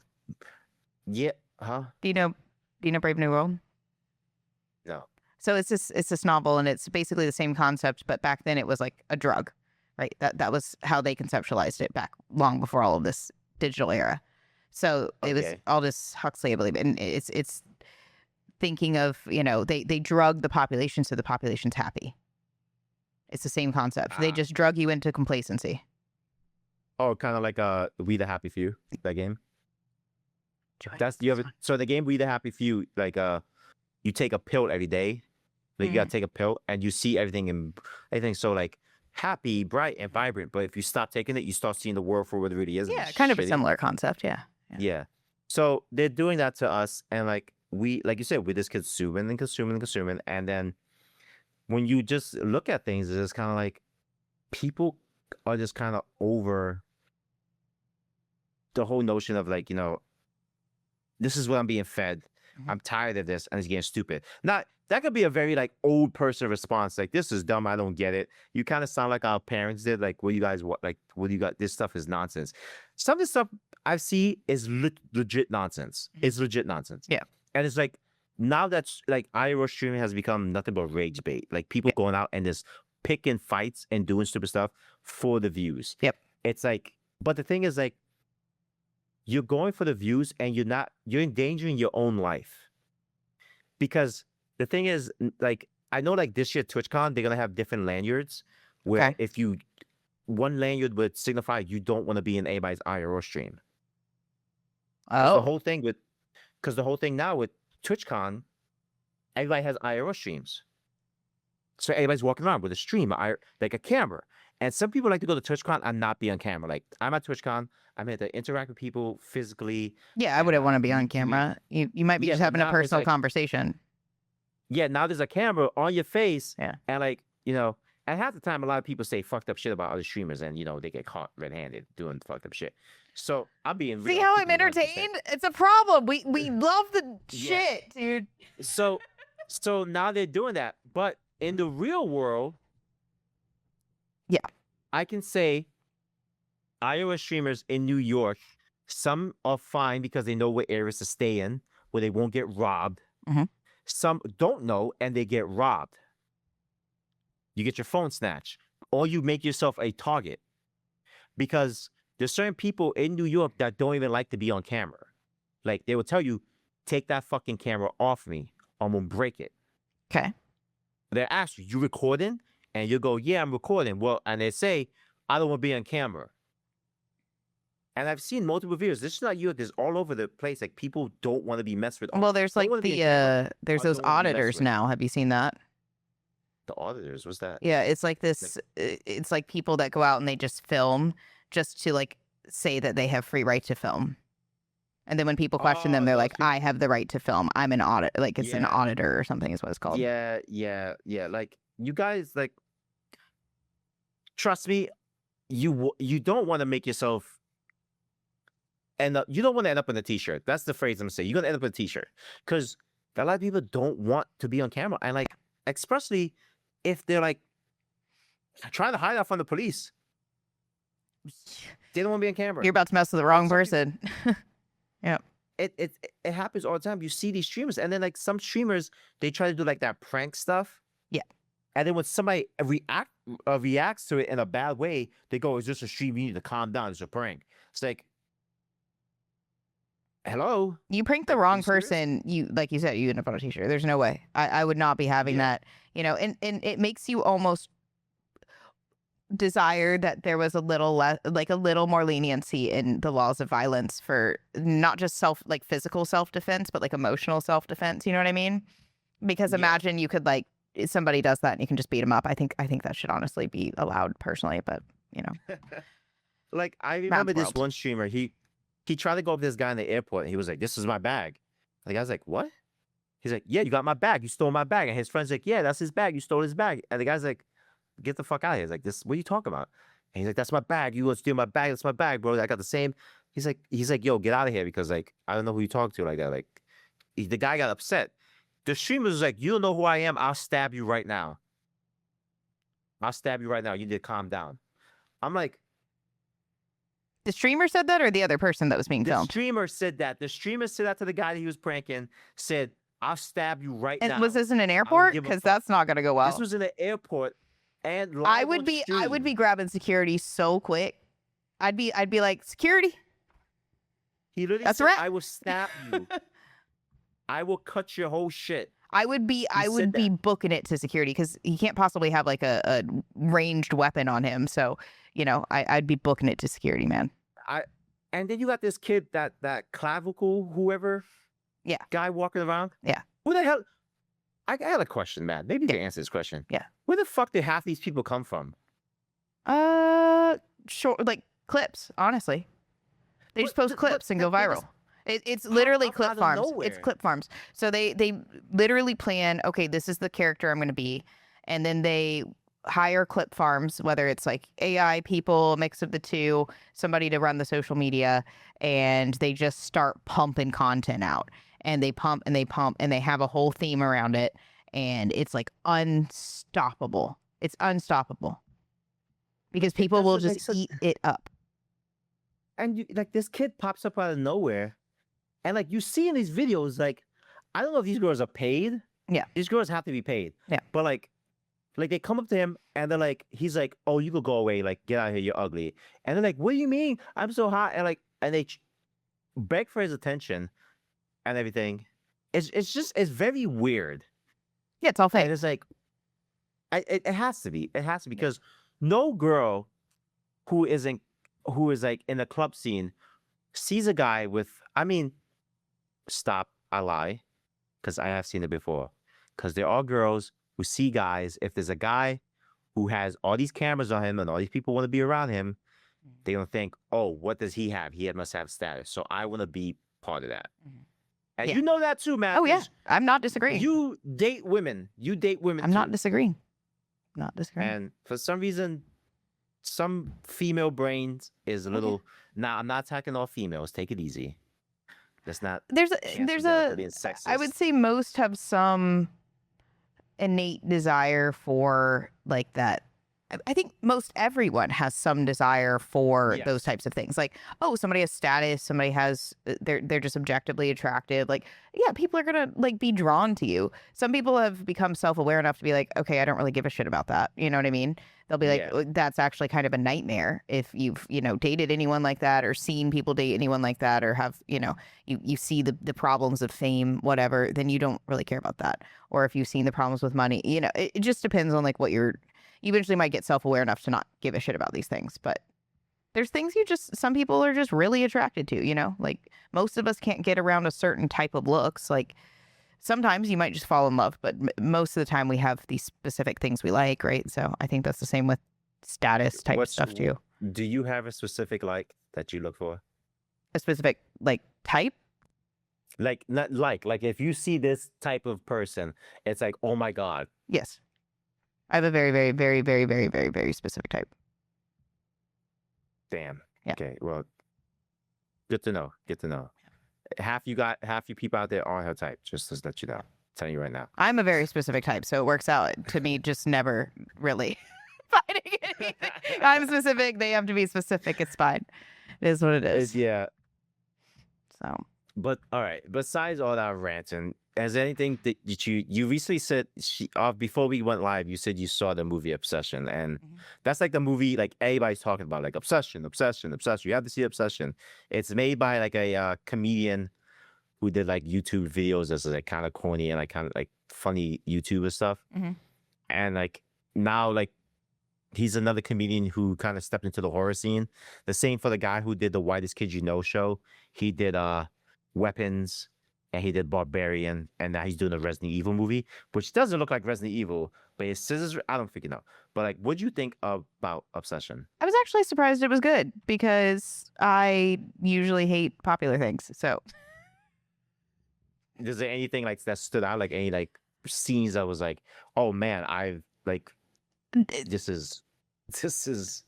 Yeah, huh?
Do you know Brave New World?
No.
So it's this novel, and it's basically the same concept, but back then it was like a drug, right? That was how they conceptualized it back long before all of this digital era. So it was all this Huxley, I believe, and it's thinking of, you know, they drug the population so the population's happy. It's the same concept. They just drug you into complacency.
Oh, kind of like We the Happy Few, that game. So the game We the Happy Few, like you take a pill every day. Like you gotta take a pill and you see everything so like happy, bright, and vibrant. But if you stop taking it, you start seeing the world for what it really is.
Yeah, kind of a similar concept.
Yeah. So they're doing that to us, and like you said, we're just consuming, and then when you just look at things, it's just kind of like people are just kind of over the whole notion of like, you know, this is what I'm being fed. I'm tired of this, and it's getting stupid. Not that could be a very like old person response, like this is dumb, I don't get it. You kind of sound like our parents did, like what you got? This stuff is nonsense. Some of the stuff I see is legit nonsense. It's legit nonsense.
Yeah,
and it's like now that's like IRL streaming has become nothing but rage bait. Like people going out and just picking fights and doing stupid stuff for the views.
Yep.
It's like, but the thing is like, you're going for the views and you're endangering your own life. Because the thing is, like, I know like this year TwitchCon, they're going to have different lanyards where if one lanyard would signify you don't want to be in anybody's IRL stream. Oh. The whole thing now with TwitchCon, everybody has IRL streams. So everybody's walking around with a stream, like a camera. And some people like to go to TwitchCon and not be on camera. Like, I'm at TwitchCon, I'm here to interact with people physically.
Yeah, I wouldn't want to be on camera. You might be just having a personal conversation.
yeah, now there's a camera on your face,
Yeah.
and like, you know, and half the time a lot of people say fucked up shit about other streamers, and you know they get caught red-handed doing fucked up shit. So I'm being real.
See
I'm
how I'm
keeping it 100%.
entertained? It's a problem. We love the
Yeah.
shit, dude.
So now they're doing that, but in the real world,
Yeah.
I can say iOS streamers in New York, some are fine because they know what areas to stay in where they won't get robbed.
Mhm.
Some don't know and they get robbed. You get your phone snatched, or you make yourself a target, because there's certain people in New York that don't even like to be on camera. Like they will tell you, take that fucking camera off me, I'm gonna break it.
Okay.
They ask you recording? And you go, yeah, I'm recording. Well, and they say, I don't want to be on camera. And I've seen multiple videos. This is not you. This all over the place. Like people don't want to be messed with.
Well, there's
Don't
like
wanna be on camera,
there's
or
those
don't wanna be messed
auditors
with.
now. Have you seen that?
The auditors, what's that?
Yeah, it's like this. It's like people that go out and they just film just to like say that they have free right to film. And then when people question them,
Oh,
they're
those
like,
people-
I have the right to film. I'm an audit. Like it's an
Yeah.
auditor or something is what it's called.
Yeah. Like you guys, like, trust me, you don't want to make yourself end up. You don't want to end up in a t-shirt. That's the phrase I'm gonna say. You're gonna end up in a t-shirt because a lot of people don't want to be on camera, and like, especially if they're like trying to hide out from the police. They don't want to be on camera.
You're about to mess with the wrong
some
person.
It happens all the time. You see these streamers, and then like some streamers, they try to do like that prank stuff.
Yeah.
And then when somebody reacts to it in a bad way, they go, "Is this a stream? You need to calm down. It's a prank." It's like, hello.
You prank the
Like, are
wrong
you serious?
person, you like you said, you end up on a t-shirt. There's no way. I would not be having
Yeah.
that, you know, and it makes you almost desire that there was a little less, like a little more leniency in the laws of violence for not just physical self-defense, but like emotional self-defense. You know what I mean? Because
Yeah.
imagine you could like, if somebody does that and you can just beat them up. I think that should honestly be allowed personally, but you know,
Like I remember this
world.
one streamer. He tried to go up to this guy in the airport, and he was like, "This is my bag." And the guy's like, "What?" He's like, "Yeah, you got my bag. You stole my bag." And his friend's like, "Yeah, that's his bag. You stole his bag." And the guy's like, "Get the fuck out of here." He's like, "This, what are you talking about?" And he's like, "That's my bag. You want to steal my bag? That's my bag, bro. I got the same." He's like, "Yo, get out of here," because like I don't know who you talk to like that. Like the guy got upset. The streamer was like, "You don't know who I am. I'll stab you right now. I'll stab you right now. You need to calm down." I'm like,
The streamer said that, or the other person that was being
the
filmed?
streamer said that. The streamer said that to the guy that he was pranking. Said, "I'll stab you right now."
And was this in an airport?
give a
Because
fuck.
that's not gonna go well.
This was in the airport, and
I
live
would
on
be
stream.
grabbing security so quick. I'd be like, security.
He literally
That's
said,
right.
"I will snap you. I will cut your whole shit."
I would be
said
booking it to security because he can't possibly have like a ranged weapon on him. So, you know, I'd be booking it to security, man.
And then you got this kid, that clavicle, whoever,
Yeah.
guy walking around.
Yeah.
Who the hell? I got a question, man. Maybe you can answer this question.
Yeah.
Where the fuck did half these people come from?
Short like clips. Honestly, they just post clips and go
that
viral. It's literally
out
clip
of
farms. It's
nowhere.
clip farms. So they literally plan, okay, this is the character I'm going to be. And then they hire clip farms, whether it's like AI people, a mix of the two, somebody to run the social media, and they just start pumping content out. And they pump and they pump and they have a whole theme around it. And it's like unstoppable. It's unstoppable. Because people will
doesn't make
just
sense.
eat it up.
And you, like this kid pops up out of nowhere, and like you see in these videos, like I don't know if these girls are paid.
Yeah.
These girls have to be paid.
Yeah.
But like they come up to him and they're like, he's like, "Oh, you could go away. Like, get out of here. You're ugly." And they're like, "What do you mean? I'm so hot." And like, and they beg for his attention and everything. It's very weird.
Yeah, it's all fake.
And it's like, it has to be. It has to be because no girl who is like in the club scene sees a guy with. I mean, stop. I lie, because I have seen it before. Because there are girls who see guys. If there's a guy who has all these cameras on him and all these people want to be around him, they don't think, "Oh, what does he have? He must have status. So I want to be part of that."
Mhm.
And
Yeah.
you know that too, Matt.
Oh yeah,
'cause
I'm not disagreeing.
You date women. You date women
I'm not
too.
disagreeing. Not disagreeing.
And for some reason, some female brains is a little. Nah, I'm not attacking all females. Take it easy. That's not.
There's
cancel them for being
I would
sexist.
say most have some innate desire for like that. I think most everyone has some desire for those
Yes.
types of things. Like, oh, somebody has status, somebody has they're just objectively attractive. Like, yeah, people are gonna like be drawn to you. Some people have become self-aware enough to be like, okay, I don't really give a shit about that. You know what I mean? They'll be like,
Yeah.
"Oh, that's actually kind of a nightmare if you've, dated anyone like that or seen people date anyone like that or have, you see the problems of fame, whatever, then you don't really care about that. Or if you've seen the problems with money, it just depends on like what you eventually might get self-aware enough to not give a shit about these things. But there's things some people are just really attracted to, like most of us can't get around a certain type of looks. Like sometimes you might just fall in love, but most of the time we have these specific things we like, right? So I think that's the same with status type stuff too.
Do you have a specific like that you look for?
A specific like type?
Like not like if you see this type of person, it's like, oh my God.
Yes. I have a very, very, very, very, very, very, very specific type.
Damn.
Yeah.
Okay. Well, good to know. Good to know. Half you people out there aren't her type. Just to let you know. I'm telling you right now.
I'm a very specific type, so it works out to me just never really finding anything. I'm specific. They have to be specific. It's fine. It is what it is.
Yeah.
So.
But all right. Besides all that ranting, has anything that you recently said before we went live, you said you saw the movie Obsession, and that's like the movie like everybody's talking about, like Obsession. You have to see Obsession. It's made by like a comedian who did like YouTube videos that's like kind of corny and like kind of like funny YouTuber stuff. And like now like he's another comedian who kind of stepped into the horror scene. The same for the guy who did the Whitest Kids You Know show. He did Weapons, and he did Barbarian, and now he's doing a Resident Evil movie, which doesn't look like Resident Evil, but his scissors, I don't freaking know. But like, what do you think about Obsession?
I was actually surprised it was good because I usually hate popular things. So
Is there anything like that stood out, like any like scenes that was like, oh man, I've like, this is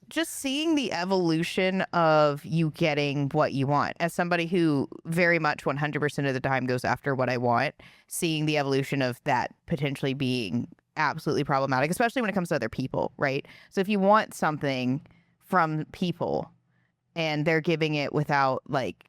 just seeing the evolution of you getting what you want. As somebody who very much 100% of the time goes after what I want, seeing the evolution of that potentially being absolutely problematic, especially when it comes to other people, right? So if you want something from people and they're giving it without like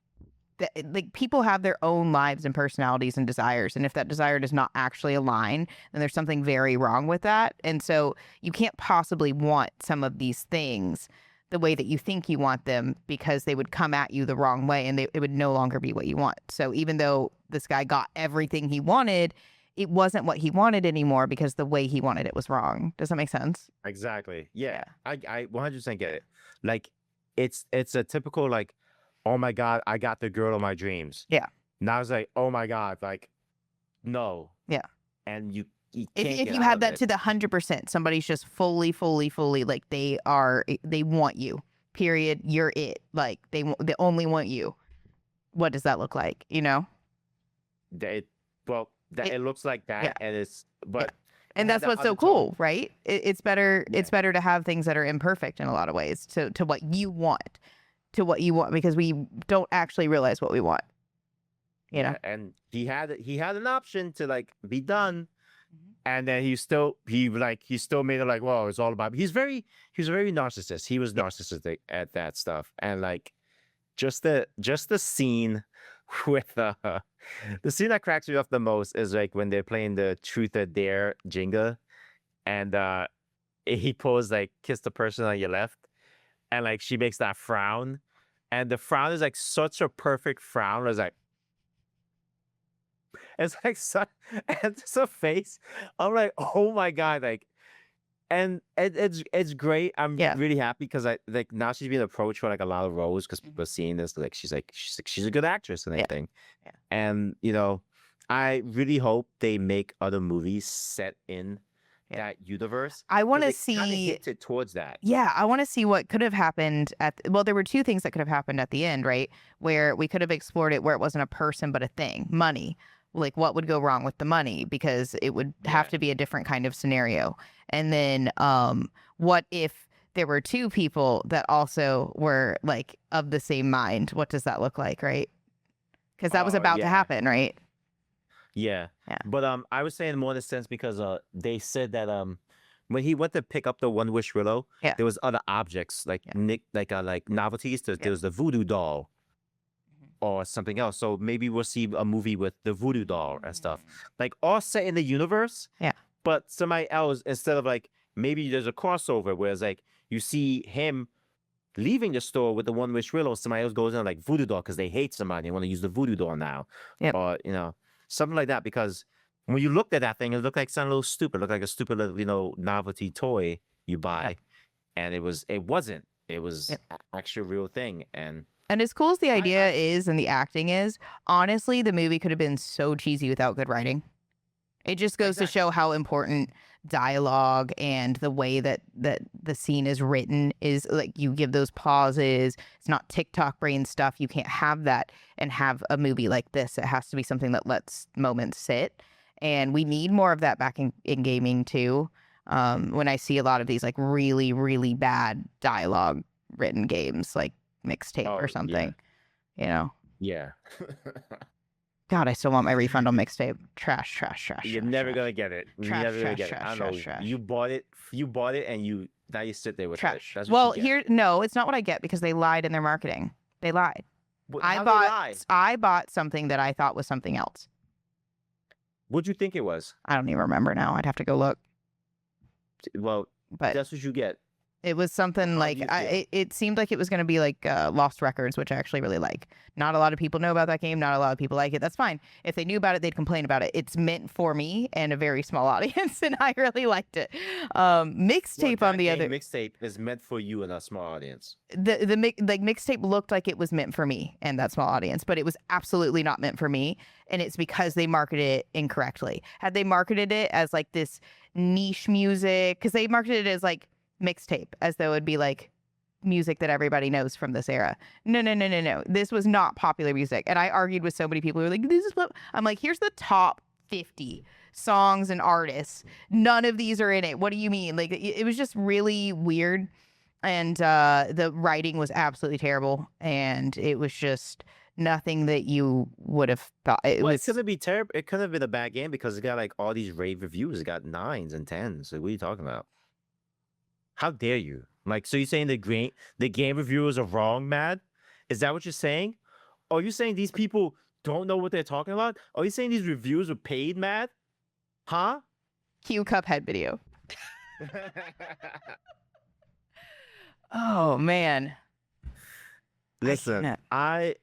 people have their own lives and personalities and desires. And if that desire does not actually align, then there's something very wrong with that. And so you can't possibly want some of these things the way that you think you want them because they would come at you the wrong way and it would no longer be what you want. So even though this guy got everything he wanted, it wasn't what he wanted anymore because the way he wanted it was wrong. Does that make sense?
Exactly. Yeah. I 100% get it. Like it's a typical like, oh my God, I got the girl of my dreams.
Yeah.
Now it's like, oh my God, like, no.
Yeah.
And you can't
if
get
you
out
have
of
that
it.
to the 100%, somebody's just fully like they want you. Period. You're it. Like they only want you. What does that look like?
It looks like that,
Yeah.
and it's but.
And that's what's so cool, right? It's better. Yeah. It's better to have things that are imperfect in a lot of ways to what you want. To what you want, because we don't actually realize what we want. You know?
And he had an option to like be done, and then he still made it like, well, it's all about. He was a very narcissist. He was narcissistic at that stuff, and like just the scene with the scene that cracks me up the most is like when they're playing the Truth or Dare Jenga, and he pulls like kiss the person on your left. And like she makes that frown, and the frown is like such a perfect frown. It's like such, and it's a face. I'm like, oh my God, like, and it's great. I'm really happy because I like now she's being approached for like a lot of roles because people are seeing this. Like she's a good actress and everything.
Yeah.
And I really hope they make other movies set in that universe.
I want to
'Cause it kinda
see.
hinted towards that.
Yeah, I want to see what could have happened well, there were two things that could have happened at the end, right? Where we could have explored it where it wasn't a person but a thing, money. Like what would go wrong with the money because it would have
Yeah.
to be a different kind of scenario. And then what if there were two people that also were like of the same mind? What does that look like, right? Because that was
Oh,
about to
yeah.
happen, right?
Yeah.
Yeah.
But I was saying more in the sense because they said that when he went to pick up the One Wish Willow,
Yeah.
there was other objects like
Yeah.
like novelties. There
Yeah.
was the voodoo doll or something else. So maybe we'll see a movie with the voodoo doll and stuff. Like all set in the universe.
Yeah.
But somebody else, instead of like maybe there's a crossover where it's like you see him leaving the store with the One Wish Willow, somebody else goes in like voodoo doll because they hate somebody. They want to use the voodoo doll now.
Yep.
Or, something like that. Because when you looked at that thing, it looked like something a little stupid. It looked like a stupid little, novelty toy you buy. And it wasn't. It was actually a real thing. And
as cool as the idea is and the acting is, honestly, the movie could have been so cheesy without good writing. It just goes to show how important dialogue and the way that the scene is written is. Like, you give those pauses. It's not TikTok brain stuff. You can't have that and have a movie like this. It has to be something that lets moments sit. And we need more of that back in gaming too. When I see a lot of these like really, really bad dialogue written games like Mixtape or something,
yeah.
God, I still want my refund on Mixtape. Trash.
You're never gonna get it. You're
Trash,
never gonna
trash,
get it. I
trash,
don't know.
trash.
You bought it, and now you sit there with
Trash.
it. That's
Well,
what you get.
no, it's not what I get because they lied in their marketing. They lied.
How they lie?
I bought something that I thought was something else.
What'd you think it was?
I don't even remember now. I'd have to go look.
Well,
But
that's what you get.
it was something
How
like
do you feel?
it seemed like it was going to be like Lost Records, which I actually really like. Not a lot of people know about that game. Not a lot of people like it. That's fine. If they knew about it, they'd complain about it. It's meant for me and a very small audience, and I really liked it. Mixtape on the other
Mixtape is meant for you and a small audience.
Mixtape looked like it was meant for me and that small audience, but it was absolutely not meant for me, and it's because they marketed it incorrectly. Had they marketed it as like this niche music, because they marketed it as like Mixtape, as though it'd be like music that everybody knows from this era. No. This was not popular music. And I argued with so many people who were like, this is what I'm like, here's the top 50 songs and artists. None of these are in it. What do you mean? Like, it was just really weird. And the writing was absolutely terrible. And it was just nothing that you would have thought.
It couldn't be terrible. It couldn't have been a bad game because it got like all these rave reviews. It got 9s and 10s. So what are you talking about? How dare you? Like, so you're saying the game reviewers are wrong, Mad? Is that what you're saying? Or are you saying these people don't know what they're talking about? Are you saying these reviews were paid, Mad? Huh?
Cue Cuphead video. Oh man.
Listen, I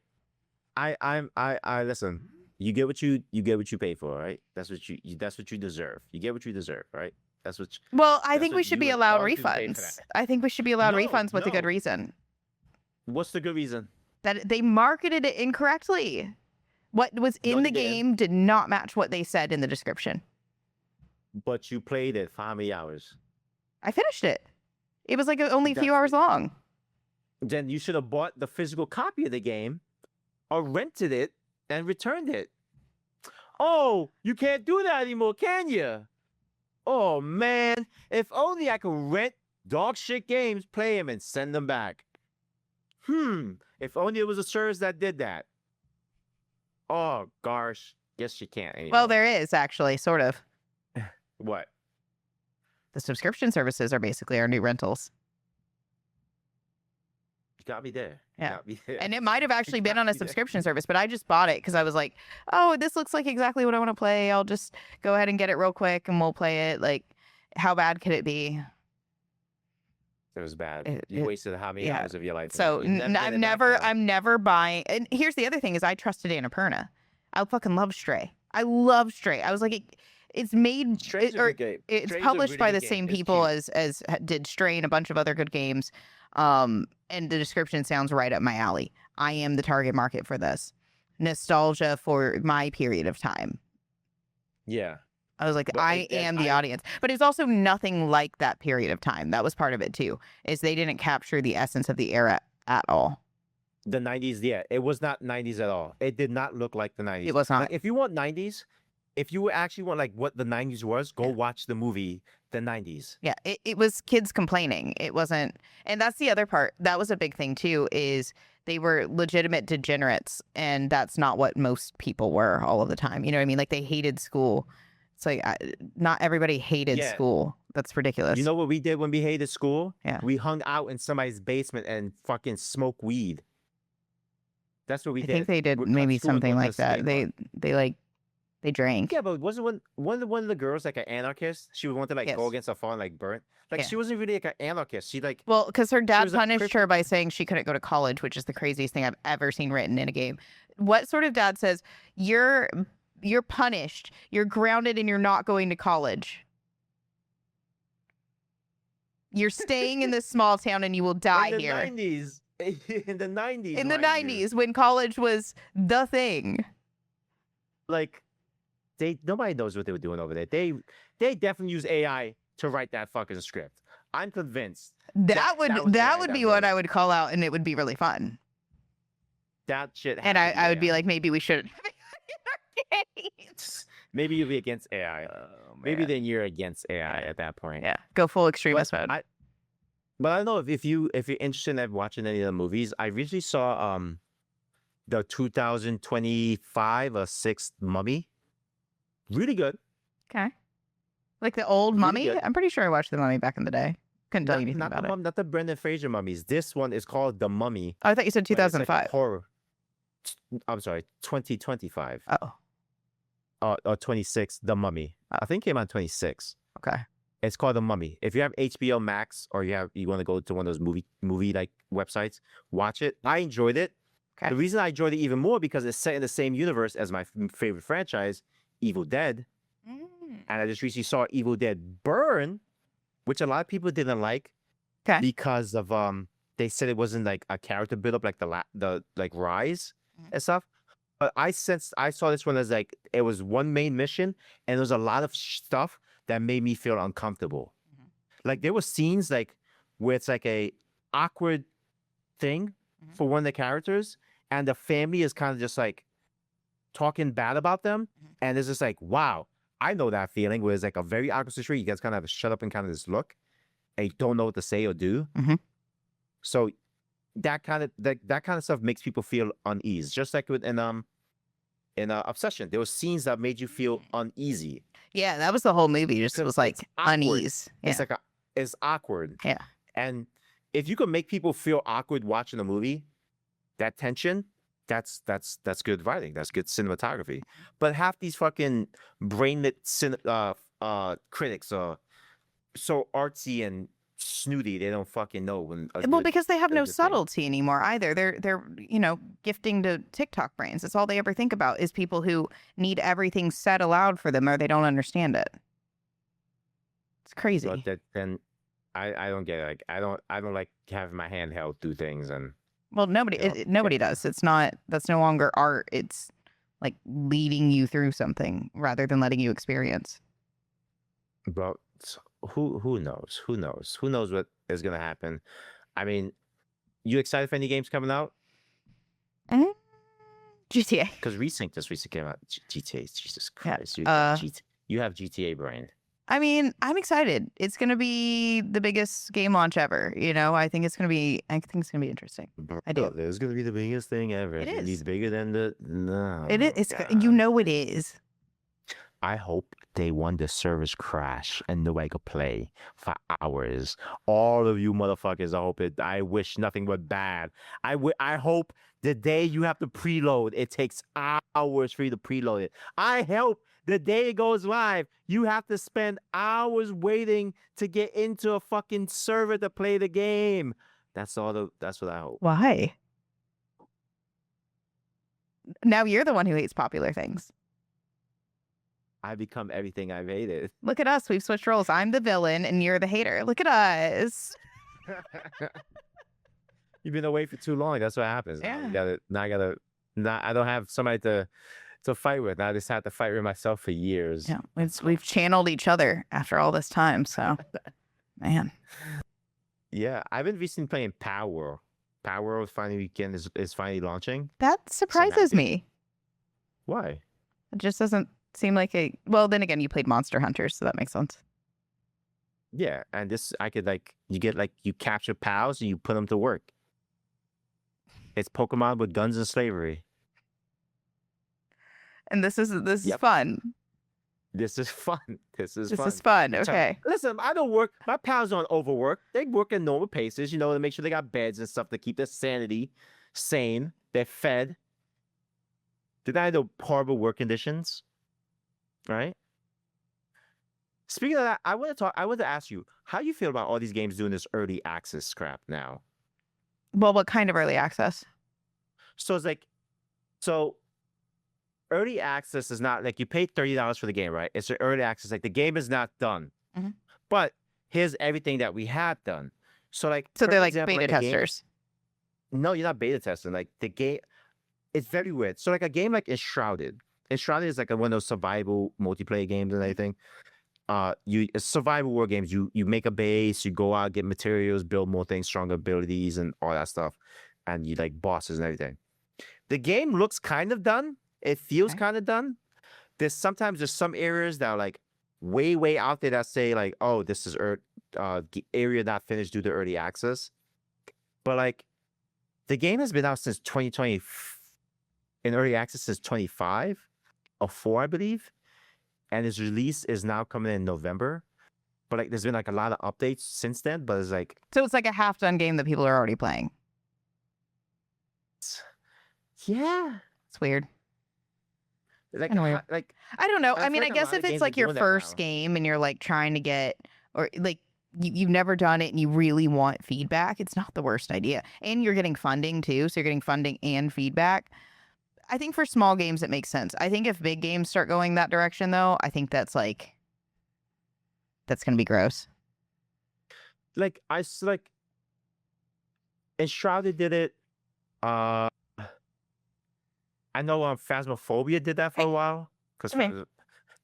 listen. You get what you pay for, right? That's what you deserve. You get what you deserve, right?
Well, I think we should be allowed refunds. I think we should be allowed refunds with a good reason.
What's the good reason?
That they marketed it incorrectly. What was in the game did not match what they said in the description.
But you played it for how many hours?
I finished it. It was like only a few hours long.
Then you should have bought the physical copy of the game or rented it and returned it. Oh, you can't do that anymore, can you? Oh, man. If only I could rent dog shit games, play them, and send them back. If only it was a service that did that. Oh, gosh. Guess you can't anymore.
Well, there is actually, sort of.
What?
The subscription services are basically our new rentals.
You got me there.
Yeah. And it might have actually been on a subscription service, but I just bought it because I was like, oh, this looks like exactly what I want to play. I'll just go ahead and get it real quick and we'll play it. Like, how bad could it be?
It was bad. You wasted how many hours of your life?
So I'm never buying. And here's the other thing is I trusted Annapurna. I fucking love Stray. I love Stray. I was like, it's made it's published by the same people as did Stray and a bunch of other good games. And the description sounds right up my alley. I am the target market for this. Nostalgia for my period of time.
Yeah.
I was like,
But
I am the audience. But it's also nothing like that period of time. That was part of it too, is they didn't capture the essence of the era at all.
The 90s, yeah, it was not 90s at all. It did not look like the 90s.
It was not.
Like, if you want 90s, if you actually want like what the 90s was, go watch the movie The 90s.
Yeah, it was kids complaining. It wasn't, and that's the other part. That was a big thing too, is they were legitimate degenerates, and that's not what most people were all of the time. You know what I mean? Like, they hated school. It's like, not everybody hated school. That's ridiculous.
You know what we did when we hated school?
Yeah.
We hung out in somebody's basement and fucking smoked weed. That's what we did.
I think they did maybe something like that. They drank.
Yeah, but wasn't one of the girls like an anarchist? She would want to like go against a farm and like burn. Like, she wasn't really like an anarchist. She like,
well, because her dad punished her by saying she couldn't go to college, which is the craziest thing I've ever seen written in a game. What sort of dad says, you're punished, you're grounded, and you're not going to college? You're staying in this small town and you will die here.
In the 90s. In the 90s.
In the 90s, when college was the thing.
Like, nobody knows what they were doing over there. They definitely use AI to write that fucking script. I'm convinced.
That would be what I would call out, and it would be really fun.
That shit.
And I would be like, maybe we shouldn't.
Maybe you'll be against AI. Maybe then you're against AI at that point.
Yeah, go full extremist mode.
But I don't know if you're interested in watching any of the movies. I recently saw the 2025 Sixth Mummy. Really good.
Okay. Like the old Mummy? I'm pretty sure I watched the Mummy back in the day. Couldn't tell you anything about it.
Not the Brendan Fraser mummies. This one is called The Mummy.
Oh, I thought you said 2005.
Like horror. I'm sorry, 2025.
Oh.
Or 26, The Mummy. I think it came out 26.
Okay.
It's called The Mummy. If you have HBO Max or you want to go to one of those movie like websites, watch it. I enjoyed it.
Okay.
The reason I enjoyed it even more because it's set in the same universe as my favorite franchise, Evil Dead. And I just recently saw Evil Dead Burn, which a lot of people didn't like.
Okay.
Because of they said it wasn't like a character build up like the like rise and stuff. But I saw this one as like it was one main mission and there was a lot of stuff that made me feel uncomfortable. Like there were scenes like where it's like a awkward thing for one of the characters and the family is kind of just like talking bad about them. And it's just like, wow, I know that feeling where it's like a very awkward situation. You guys kind of have to shut up and kind of just look and you don't know what to say or do. So that kind of stuff makes people feel unease. Just like in Obsession, there were scenes that made you feel uneasy.
Yeah, that was the whole movie. Just was like unease. Yeah.
It's like it's awkward.
Yeah.
And if you can make people feel awkward watching a movie, that tension, that's good writing. That's good cinematography. But half these fucking brainlet critics are so artsy and snooty, they don't fucking know when.
Because they have no subtlety anymore either. They're gifting to TikTok brains. That's all they ever think about is people who need everything said aloud for them or they don't understand it. It's crazy.
But then I don't get it. Like I don't like having my hand held through things and.
Well, nobody does. That's no longer art. It's like leading you through something rather than letting you experience.
But who knows? Who knows what is gonna happen? I mean, you excited for any games coming out?
GTA.
Because Resync just recently came out. GTA, Jesus Christ!
Yeah.
You have GTA brain.
I mean, I'm excited. It's gonna be the biggest game launch ever. I think it's gonna be interesting. I do.
It's gonna be the biggest thing ever.
It is.
It's bigger than no.
It is. It's it is.
I hope day one the servers crash and nobody could play for hours. All of you motherfuckers, I wish nothing but bad. I hope the day you have to preload, it takes hours for you to preload it. I hope the day it goes live, you have to spend hours waiting to get into a fucking server to play the game. That's what I hope.
Why? Now you're the one who hates popular things.
I become everything I've hated.
Look at us. We've switched roles. I'm the villain and you're the hater. Look at us.
You've been away for too long. That's what happens.
Yeah.
I don't have somebody to to fight with. I just had to fight with myself for years.
Yeah, we've channeled each other after all this time. So, man.
Yeah, I've been recently playing Power. Power finally weekend is finally launching.
That surprises me.
Why?
It just doesn't seem like a. Well, then again, you played Monster Hunters, so that makes sense.
Yeah, and this I could you capture pals and you put them to work. It's Pokemon with guns and slavery.
And this is
Yep.
fun.
This is fun. This is fun.
This is fun. Okay.
Listen, I don't work. My pals don't overwork. They work at normal paces, to make sure they got beds and stuff to keep their sanity sane. They're fed. Did I know horrible work conditions? Right? Speaking of that, I want to ask you, how you feel about all these games doing this early access crap now?
Well, what kind of early access?
So it's like, early access is not like you paid $30 for the game, right? It's an early access. Like the game is not done, but here's everything that we have done. So
they're like beta testers.
No, you're not beta testing. Like the game, it's very weird. So like a game like Enshrouded. Enshrouded is like one of those survival multiplayer games and everything. It's survival war games. You make a base, you go out, get materials, build more things, stronger abilities, and all that stuff, and you like bosses and everything. The game looks kind of done. It feels kind of done. There's some areas that are like way out there that say like, oh, this is area not finished due to early access. But like the game has been out since 2020 in early access since 25 or 4, I believe. And its release is now coming in November. But like there's been like a lot of updates since then. But it's like,
so it's like a half-done game that people are already playing.
Yeah.
It's weird.
Like,
weird.
like
I don't know.
I
I mean,
feel
I
like a
guess
lot of
if it's
games
like
are
your
doing that
first
now.
game and you're like trying to get, or like you've never done it and you really want feedback, it's not the worst idea. And you're getting funding too. So you're getting funding and feedback. I think for small games, it makes sense. I think if big games start going that direction, though, I think that's going to be gross.
Like, Enshrouded did it. I know Phasmophobia did that for a while. Because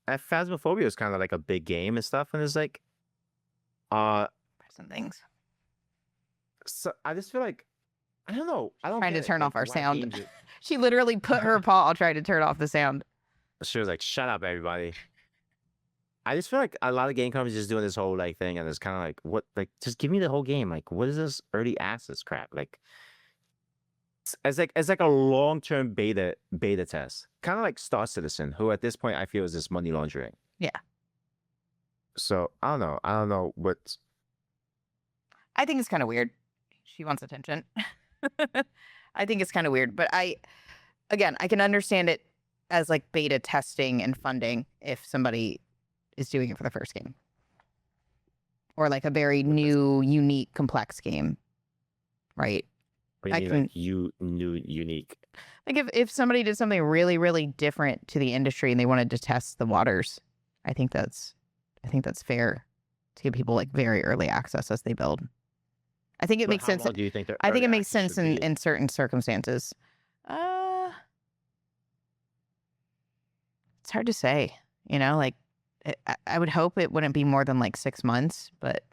Phasmophobia is kind of like a big game and stuff. And it's like,
some things.
So I just feel like, I don't know. I don't
Trying to
get it.
turn
Like,
off our
why
sound.
games are-
She literally put her paw trying to turn off the sound.
She was like, shut up, everybody. I just feel like a lot of game companies just doing this whole like thing, and it's kind of like, what? Like, just give me the whole game. Like, what is this early access crap? Like, it's like a long-term beta test, kind of like Star Citizen, who at this point I feel is just money laundering.
Yeah.
So I don't know what.
I think it's kind of weird. She wants attention. I think it's kind of weird, but I can understand it as like beta testing and funding if somebody is doing it for the first game. Or like a very new, unique, complex game. Right?
What do you mean, like unique?
Like if somebody did something really, really different to the industry and they wanted to test the waters, I think that's fair to give people like very early access as they build. I think it makes sense.
Do you think
I think it makes sense in certain circumstances. It's hard to say, like I would hope it wouldn't be more than like 6 months, but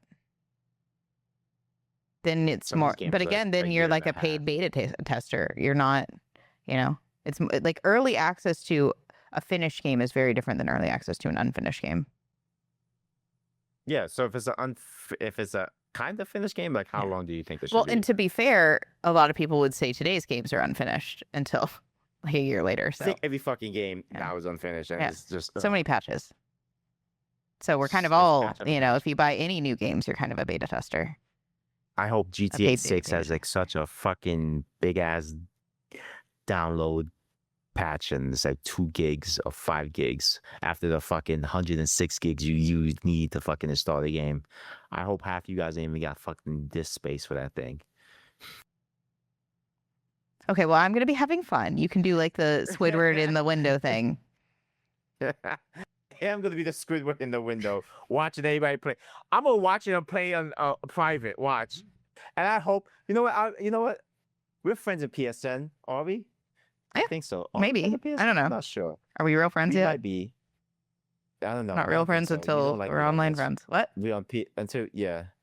then it's more, but again, then you're like a paid beta tester. You're not, it's like early access to a finished game is very different than early access to an unfinished game.
Yeah. So if it's a kind of finished game, like how long do you think this should be?
Well, and to be fair, a lot of people would say today's games are unfinished until like a year later. So
I think every fucking game now is unfinished, and it's just
so many patches. So we're kind of all, if you buy any new games, you're kind of a beta tester.
I hope GTA 6 has like such a fucking big ass download patch, and it's like 2 gigs or 5 gigs after the fucking 106 gigs you need to fucking install the game. I hope half you guys ain't even got fucking disk space for that thing.
Okay, well, I'm gonna be having fun. You can do like the Squidward in the window thing.
Yeah, I'm gonna be the Squidward in the window, watching everybody play. I'm gonna watch them play on private. Watch, and I hope you know what. We're friends in PSN, are we? I
Yeah,
think so.
maybe.
On the PS4?
I don't know.
I'm not sure.
Are we real friends
We
yet?
might be. I don't know.
Not
I
real
don't think
friends
so. You
until
don't like
we're
me like
online
this.
friends. What?
We on until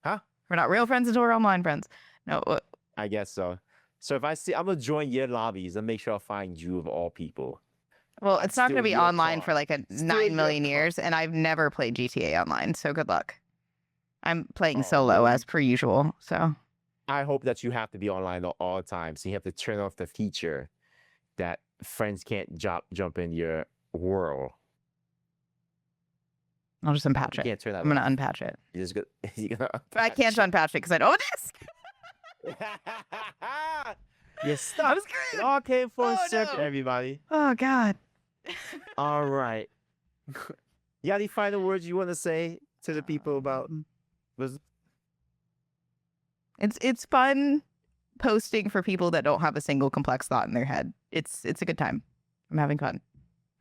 huh?
We're not real friends until we're online friends. No. What?
I guess so. So if I see, I'm gonna join your lobbies and make sure I find you of all people.
Well,
I'm
it's not going to
still
be
your
online
car.
for like a
Still
9
your
million
car.
years, and I've never played GTA Online, so good luck. I'm playing
Oh,
solo
well,
as per usual, so.
I hope that you have to be online all the time, so you have to turn off the feature that friends can't jump in your world.
I'll just unpatch
You
it.
can't turn that
I'm going
off.
to unpatch it.
You're just gonna, you're gonna
But I can't unpatch it because I know this.
You're stuck.
I'm
It
screwed.
all came full
Oh,
circle,
no.
everybody.
Oh, God.
All right. You got any final words you want to say to the people about? Was
It's fun posting for people that don't have a single complex thought in their head. It's a good time. I'm having fun.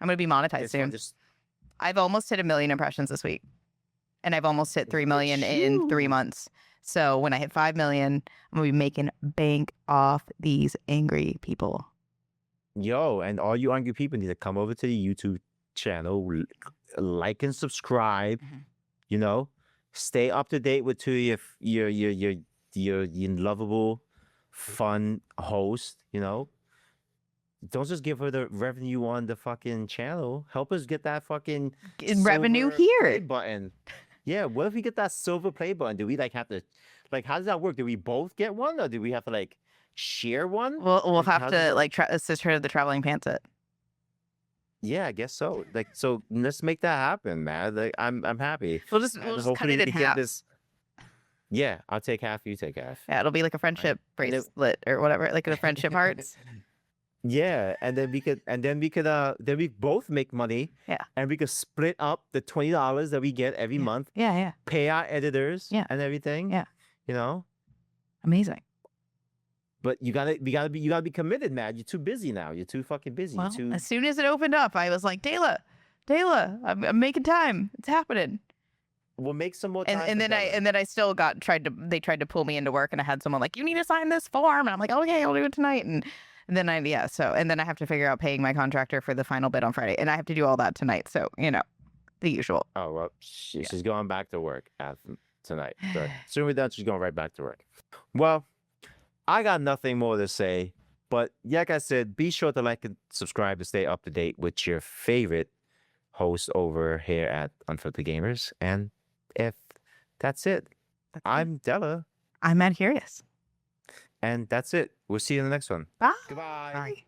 I'm going to be monetized
it's fun
soon.
just
I've almost hit 1 million impressions this week. And I've almost hit 3
Look at
million in 3
you.
months. So when I hit 5 million, I'm going to be making bank off these angry people.
Yo, and all you angry people need to come over to the YouTube channel, like and subscribe. You know, stay up to date with your lovable, fun host. You know, don't just give her the revenue on the fucking channel. Help us get that fucking
Revenue
silver play
here.
button. Yeah, what if we get that silver play button? Do we like have to, like, how does that work? Do we both get one, or do we have to like share one?
We'll
Like,
have
how
to
does it-
like assist her to the traveling pantsit.
Yeah, I guess so. Like, so let's make that happen, man. Like, I'm happy.
We'll
And
just cut
hopefully
it
we
in
can get
half.
this. Yeah, I'll take half. You take half.
Yeah, it'll be like a friendship
And it-
bracelet or whatever, like the friendship hearts.
Yeah, and then we both make money.
Yeah.
And we could split up the $20 that we get every month,
Yeah.
pay our editors,
Yeah.
and everything.
Yeah.
You know,
Amazing.
but you gotta be committed, man. You're too busy now. You're too fucking busy.
Well,
Too.
as soon as it opened up, I was like, Dayla, I'm making time. It's happening.
We'll make some more time.
And then I still they tried to pull me into work, and I had someone like, you need to sign this form, and I'm like, okay, I'll do it tonight. And then I have to figure out paying my contractor for the final bid on Friday, and I have to do all that tonight. So the usual.
Oh well, she's going back to work tonight. So soon we're done, she's going right back to work. Well, I got nothing more to say, but like I said, be sure to like and subscribe to stay up to date with your favorite host over here at Unfiltered Gamers. And if that's it, I'm Della.
I'm MADkurious.
And that's it. We'll see you in the next one.
Bye.
Goodbye.
Bye.